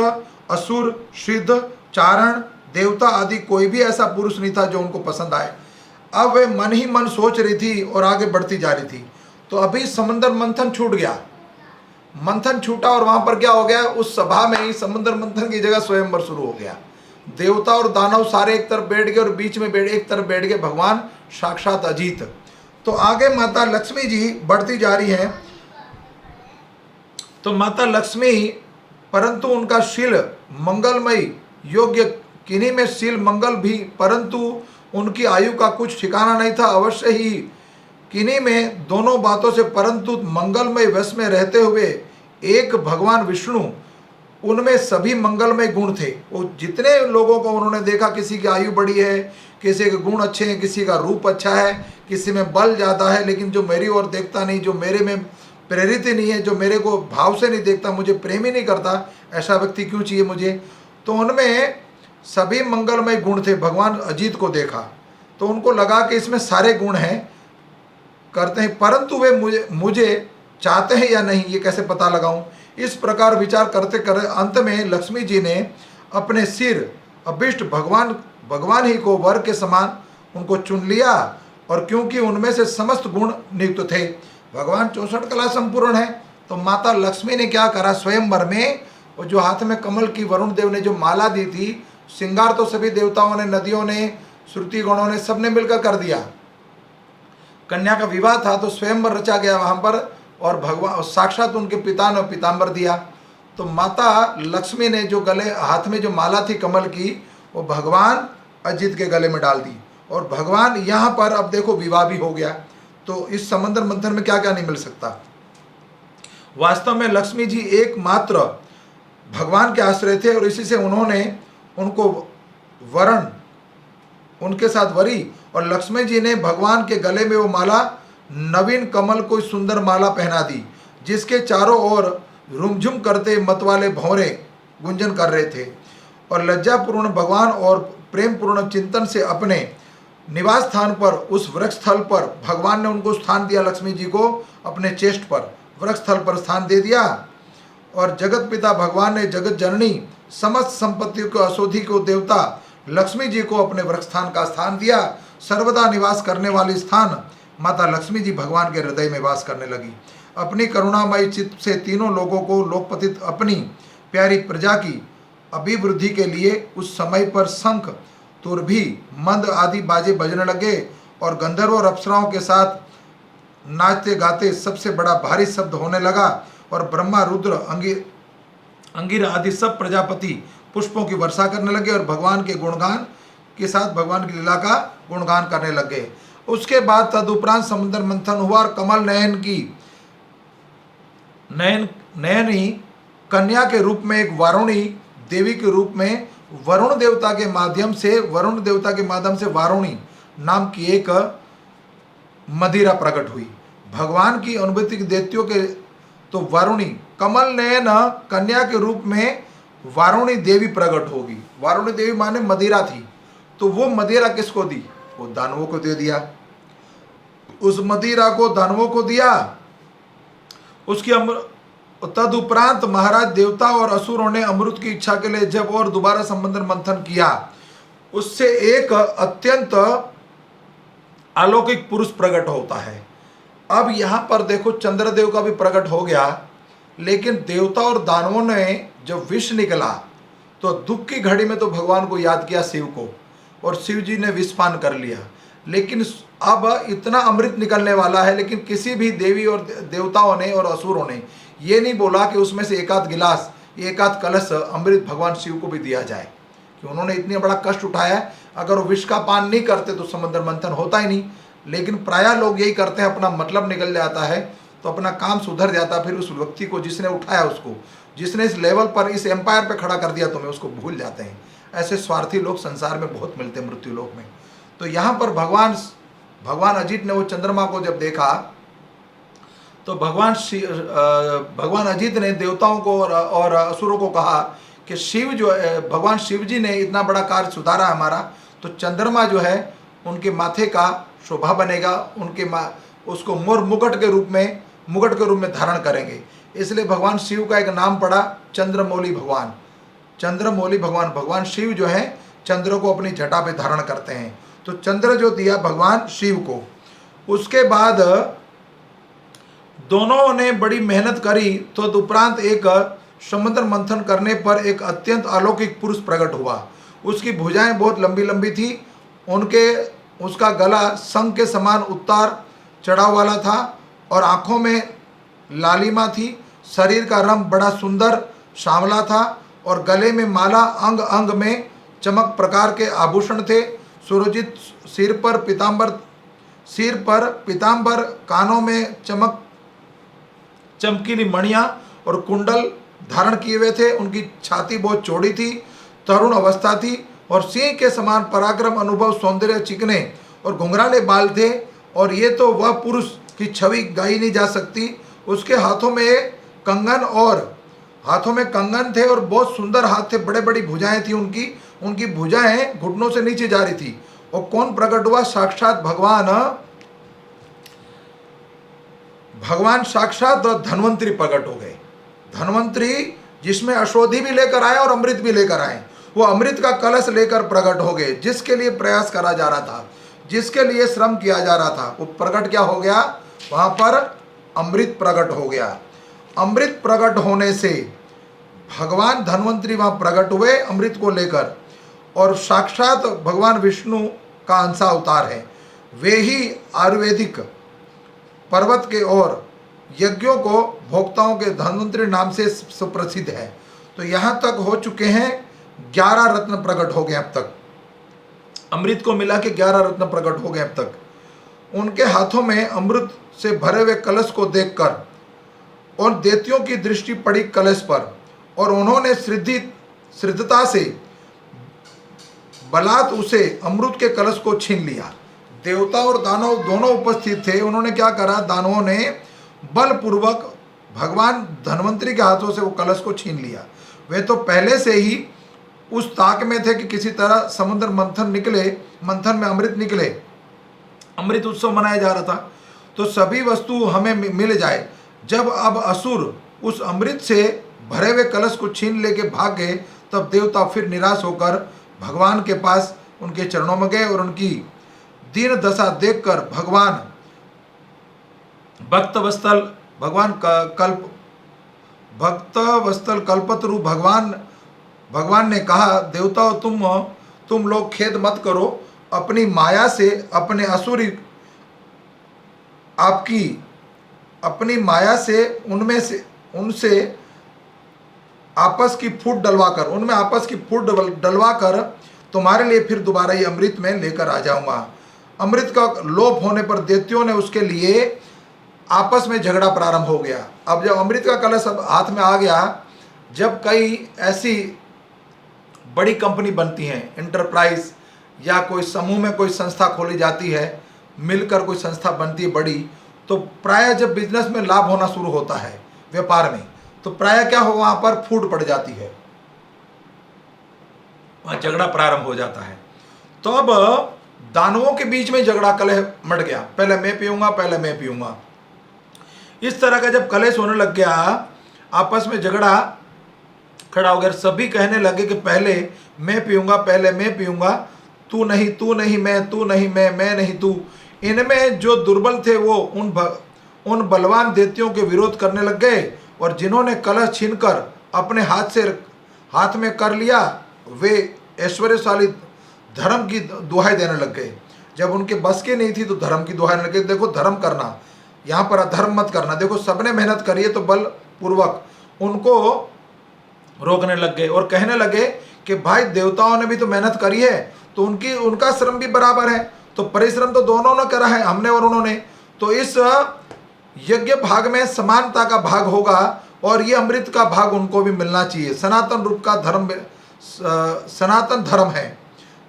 असुर, सिद्ध, चारण, देवता आदि कोई भी ऐसा पुरुष नहीं था जो उनको पसंद आए। अब वे मन ही मन सोच रही थी और आगे बढ़ती जा रही थी। तो अभी समंदर मंथन छूट गया। मंथन छूटा और वहां पर क्या हो गया, उस सभा में ही समुद्र मंथन की जगह स्वयंवर शुरू हो गया। देवता और दानव सारे एक तरफ बैठ गए और बीच में एक तरफ बैठ गए भगवान साक्षात अजीत। तो आगे माता लक्ष्मी जी बढ़ती जा रही हैं। तो माता लक्ष्मी, परंतु उनका शील मंगलमय योग्य, किन्हीं में शील मंगल भी, परंतु उनकी आयु का कुछ ठिकाना नहीं था। अवश्य ही किन्हीं में दोनों बातों से, परंतु मंगलमय वश में रहते हुए एक भगवान विष्णु, उनमें सभी मंगलमय गुण थे। वो जितने लोगों को उन्होंने देखा, किसी की आयु बड़ी है, किसी के गुण अच्छे हैं, किसी का रूप अच्छा है, किसी में बल ज़्यादा है, लेकिन जो मेरी ओर देखता नहीं, जो मेरे में प्रेरित ही नहीं है, जो मेरे को भाव से नहीं देखता, मुझे प्रेम ही नहीं करता, ऐसा व्यक्ति क्यों चाहिए मुझे। तो उनमें सभी मंगलमय गुण थे। भगवान अजीत को देखा तो उनको लगा कि इसमें सारे गुण हैं, करते हैं, परंतु वे मुझे चाहते हैं या नहीं ये कैसे पता लगाऊं। इस प्रकार विचार करते करते अंत में लक्ष्मी जी ने अपने सिर अभिष्ट भगवान ही को वर के समान उनको चुन लिया। और क्योंकि उनमें से समस्त गुण नियुक्त थे, भगवान 64 कला संपूर्ण है, तो माता लक्ष्मी ने क्या करा, स्वयंवर में वो जो हाथ में कमल की वरुण देव ने जो माला दी थी, श्रृंगार तो सभी देवताओं ने, नदियों ने, श्रुति गणों ने, सबने मिलकर कर दिया। कन्या का विवाह था तो स्वयंवर रचा गया वहां पर और भगवान साक्षात उनके पिता ने पीताम्बर दिया। तो माता लक्ष्मी ने जो गले हाथ में जो माला थी कमल की, वो भगवान अजित के गले में डाल दी। और भगवान यहाँ पर अब देखो विवाह भी हो गया। तो इस समंदर मंथन में क्या क्या नहीं मिल सकता। वास्तव में लक्ष्मी जी एकमात्र भगवान के आश्रय थे, और इसी से उन्होंने उनको वरण उनके साथ वरी, और लक्ष्मी जी ने भगवान के गले में वो माला नवीन कमल को सुंदर माला पहना दी, जिसके चारों ओर रुमझुम करते मतवाले भंवरे गुंजन कर रहे थे। और लज्जापूर्ण भगवान और प्रेम पूर्ण चिंतन से अपने निवास स्थान पर, उस वृक्ष स्थल पर भगवान ने उनको स्थान दिया। लक्ष्मी जी को अपने चेष्ट पर वृक्ष स्थल पर स्थान दे दिया। और जगत पिता भगवान ने जगत जननी समस्त संपत्ति को अशोधि को देवता लक्ष्मी जी को अपने वृक्ष स्थान का स्थान दिया। सर्वदा निवास करने वाली स्थान माता लक्ष्मी जी भगवान के हृदय में वास करने लगी। अपनी करुणामयी चित्त से तीनों लोगों को लोकपतित अपनी प्यारी प्रजा की अभिवृद्धि के लिए उस समय पर शंख, तुरभी, मंद आदि बाजे बजने लगे, और गंधर्व और अप्सराओं के साथ नाचते गाते सबसे बड़ा भारी शब्द होने लगा। और ब्रह्मा, रुद्र, अंगिर आदि सब प्रजापति पुष्पों की वर्षा करने लगे, और भगवान के गुणगान के साथ भगवान की लीला का गुणगान करने लगे। उसके बाद तदुपरांत समुद्र मंथन हुआ, और कमल नयनी कन्या के रूप में एक वारुणी देवी के रूप में वरुण देवता के माध्यम से वारुणी नाम की एक मदिरा प्रकट हुई। भगवान की अनुभूति देत्यों के तो वारुणी कमल नयन कन्या के रूप में वारुणी देवी प्रकट होगी। वारुणी देवी माने मदिरा थी, तो वो मदिरा किसको दी? वो दानवों को दे दिया। उस मदिरा को दानवों को दिया। उसकी तदुपरांत महाराज देवता और असुरों ने अमृत की इच्छा के लिए जब और दोबारा समुद्र मंथन किया, उससे एक अत्यंत अलौकिक पुरुष प्रकट होता है। अब यहां पर देखो चंद्रदेव का भी प्रकट हो गया, लेकिन देवता और दानवों ने जब विष निकला तो दुख की घड़ी में तो भगवान को याद किया, शिव को, और शिव जी ने विषपान कर लिया। लेकिन अब इतना अमृत निकलने वाला है, लेकिन किसी भी देवी और देवताओं ने और असुरों ने ये नहीं बोला कि उसमें से एक आध गिलास, एक आध कलश अमृत भगवान शिव को भी दिया जाए, कि उन्होंने इतनी बड़ा कष्ट उठाया है। अगर वो विष का पान नहीं करते तो समुद्र मंथन होता ही नहीं। लेकिन प्रायः लोग यही करते हैं, अपना मतलब निकल जाता है तो अपना काम सुधर जाता, फिर उस व्यक्ति को जिसने उठाया, उसको जिसने इस लेवल पर, इस एम्पायर पे खड़ा कर दिया, तुम्हें उसको भूल जाते हैं। ऐसे स्वार्थी लोग संसार में बहुत मिलते हैं मृत्यु लोक में। तो यहाँ पर भगवान अजित ने वो चंद्रमा को जब देखा तो भगवान अजित ने देवताओं को और असुरों को कहा कि शिव जो है, भगवान शिव जी ने इतना बड़ा कार्य सुधारा हमारा, तो चंद्रमा जो है उनके माथे का शोभा बनेगा, उसको मोर मुकुट के रूप में धारण करेंगे। इसलिए भगवान शिव का एक नाम पड़ा चंद्रमौली भगवान। चंद्रमौली भगवान, भगवान शिव जो है चंद्र को अपनी जटा पे धारण करते हैं। तो चंद्र जो दिया भगवान शिव को। उसके बाद दोनों ने बड़ी मेहनत करी, तो उपरांत एक समुद्र मंथन करने पर एक अत्यंत अलौकिक पुरुष प्रकट हुआ। उसकी भुजाएं बहुत लंबी लंबी थी, उसका गला शंख के समान उतार चढ़ाव वाला था, और आंखों में लालिमा थी। शरीर का रंग बड़ा सुंदर सांवला था, और गले में माला, अंग अंग में चमक प्रकार के आभूषण थे। सुरजित सिर पर पीतांबर, कानों में चमकीली मणियां और कुंडल धारण किए हुए थे। उनकी छाती बहुत चौड़ी थी, तरुण अवस्था थी, और सिंह के समान पराक्रम, अनुभव, सौंदर्य, चिकने और घुंघराले बाल थे। और ये तो वह पुरुष की छवि गाई नहीं जा सकती। उसके हाथों में कंगन थे, और बहुत सुंदर हाथ थे, बड़े बड़ी भुजाएं थी उनकी भुजाएं घुटनों से नीचे जा रही थी। और कौन प्रकट हुआ? साक्षात भगवान साक्षात धन्वंतरी प्रकट हो गए। धन्वंतरी जिसमें अशोधि भी लेकर आए और अमृत भी लेकर आए। वो अमृत का कलश लेकर प्रकट हो गए, जिसके लिए प्रयास करा जा रहा था, जिसके लिए श्रम किया जा रहा था, वो प्रकट क्या हो गया? वहां पर अमृत प्रकट हो गया। अमृत प्रकट होने से भगवान धन्वंतरी वहां प्रकट हुए अमृत को लेकर, और साक्षात भगवान विष्णु का अंशा अवतार है। वे ही आयुर्वेदिक पर्वत के और यज्ञों को भोक्ताओं के धन्वंतरी नाम से सुप्रसिद्ध है। तो यहाँ तक हो चुके हैं 11 रत्न प्रकट हो गए अब तक, अमृत को मिला के 11 रत्न प्रकट हो गए अब तक। उनके हाथों में अमृत से भरे हुए कलश को देखकर और देतियों की दृष्टि पड़ी कलश पर, और उन्होंने श्रद्धता से बलात् उसे अमृत के कलश को छीन लिया। देवता और दानव दोनों उपस्थित थे। उन्होंने क्या करा, दानवों ने बलपूर्वक भगवान धन्वंतरी के हाथों से वो कलश को छीन लिया। वे तो पहले से ही उस ताक में थे कि किसी तरह समुद्र मंथन में अमृत निकले, अमृत उत्सव मनाया जा रहा था, तो सभी वस्तु हमें मिल जाए। जब अब असुर उस अमृत से भरे हुए कलश को छीन लेके भाग गए, तब देवता फिर निराश होकर भगवान के पास उनके चरणों में गए और उनकी दीन दशा देखकर भगवान भक्तवत्सल कल्पतरु भगवान ने कहा, देवताओं तुम लोग खेद मत करो, अपनी माया से उनसे आपस की फूट डलवाकर तुम्हारे लिए फिर दोबारा ये अमृत में लेकर आ जाऊंगा। अमृत का लोप होने पर दैत्यों ने उसके लिए आपस में झगड़ा प्रारंभ हो गया। अब जब अमृत का कलश अब हाथ में आ गया, जब कई ऐसी बड़ी कंपनी बनती हैं, एंटरप्राइज या कोई समूह में कोई संस्था खोली जाती है, मिलकर कोई संस्था बनती है बड़ी, तो प्राय जब बिजनेस में लाभ होना शुरू होता है, व्यापार में, तो प्राय क्या हो, वहां पर फूट पड़ जाती है, वहां झगड़ा प्रारंभ हो जाता है। तो अब दानवों के बीच में झगड़ा कलह मट गया, पहले मैं पीऊंगा। इस तरह का जब कलेश होने लग गया, आपस में झगड़ा खड़ा हो गया। सभी कहने लगे कि पहले मैं पीऊंगा, तू नहीं मैं नहीं तू। इनमें जो दुर्बल थे वो उन बलवान दैत्यों के विरोध करने लग गए, और जिन्होंने कलश छीनकर अपने हाथ में कर लिया, वे ऐश्वर्यशाली धर्म की दुहाई देने लग गए। जब उनके बस की नहीं थी तो धर्म की दुहाई देने लगे, देखो धर्म करना, यहाँ पर अधर्म मत करना। देखो सबने मेहनत करी है, तो बलपूर्वक उनको रोकने लग गए और कहने लगे कि भाई देवताओं ने भी तो मेहनत करी है, तो उनका श्रम भी बराबर है, तो परिश्रम तो दोनों ने करा है, हमने और उन्होंने, तो इस यज्ञ भाग में समानता का भाग होगा और ये अमृत का भाग उनको भी मिलना चाहिए। सनातन रूप का धर्म, सनातन धर्म है,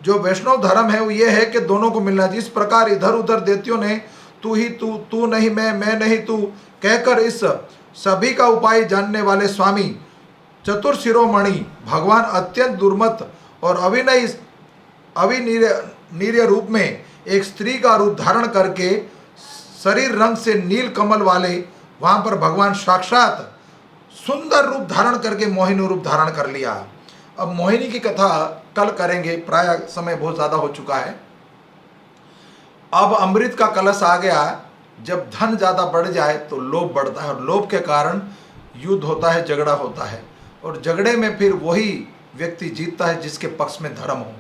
जो वैष्णव धर्म है वो ये है कि दोनों को मिलना चाहिए। इस प्रकार इधर उधर दैत्यों ने तू नहीं मैं नहीं तू कहकर इस सभी का उपाय जानने वाले स्वामी चतुर्शिरोमणि भगवान अत्यंत दुर्मत और अविनीर्य रूप में एक स्त्री का रूप धारण करके शरीर रंग से नील कमल वाले, वहां पर भगवान साक्षात सुंदर रूप धारण करके मोहिनी रूप धारण कर लिया। अब मोहिनी की कथा कल करेंगे, प्राय समय बहुत ज़्यादा हो चुका है। अब अमृत का कलश आ गया। जब धन ज़्यादा बढ़ जाए तो लोभ बढ़ता है, और लोभ के कारण युद्ध होता है, झगड़ा होता है, और झगड़े में फिर वही व्यक्ति जीतता है जिसके पक्ष में धर्म हो।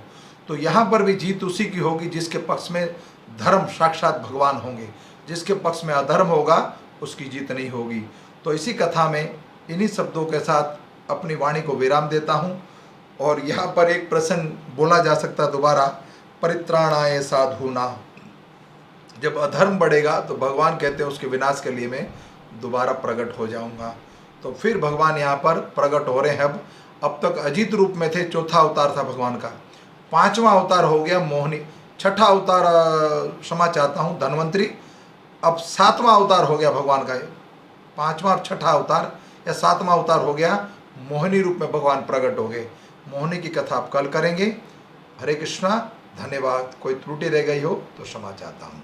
तो यहाँ पर भी जीत उसी की होगी जिसके पक्ष में धर्म साक्षात भगवान होंगे, जिसके पक्ष में अधर्म होगा उसकी जीत नहीं होगी। तो इसी कथा में इन्हीं शब्दों के साथ अपनी वाणी को विराम देता हूँ। और यहाँ पर एक प्रसंग बोला जा सकता है दोबारा, परित्राणाय साधूनां। जब अधर्म बढ़ेगा तो भगवान कहते हैं उसके विनाश के लिए मैं दोबारा प्रकट हो जाऊंगा। तो फिर भगवान यहाँ पर प्रकट हो रहे हैं। अब तक अजित रूप में थे, चौथा अवतार था भगवान का, 5वां अवतार हो गया मोहिनी, 6ठा अवतार क्षमा चाहता हूँ धन्वंतरी, अब 7वां अवतार हो गया भगवान का। 5वां और 6ठा अवतार या 7वां अवतार हो गया, मोहिनी रूप में भगवान प्रकट हो गए। मोहिनी की कथा आप कल करेंगे। हरे कृष्णा, धन्यवाद। कोई त्रुटि रह गई हो तो क्षमा चाहता हूँ।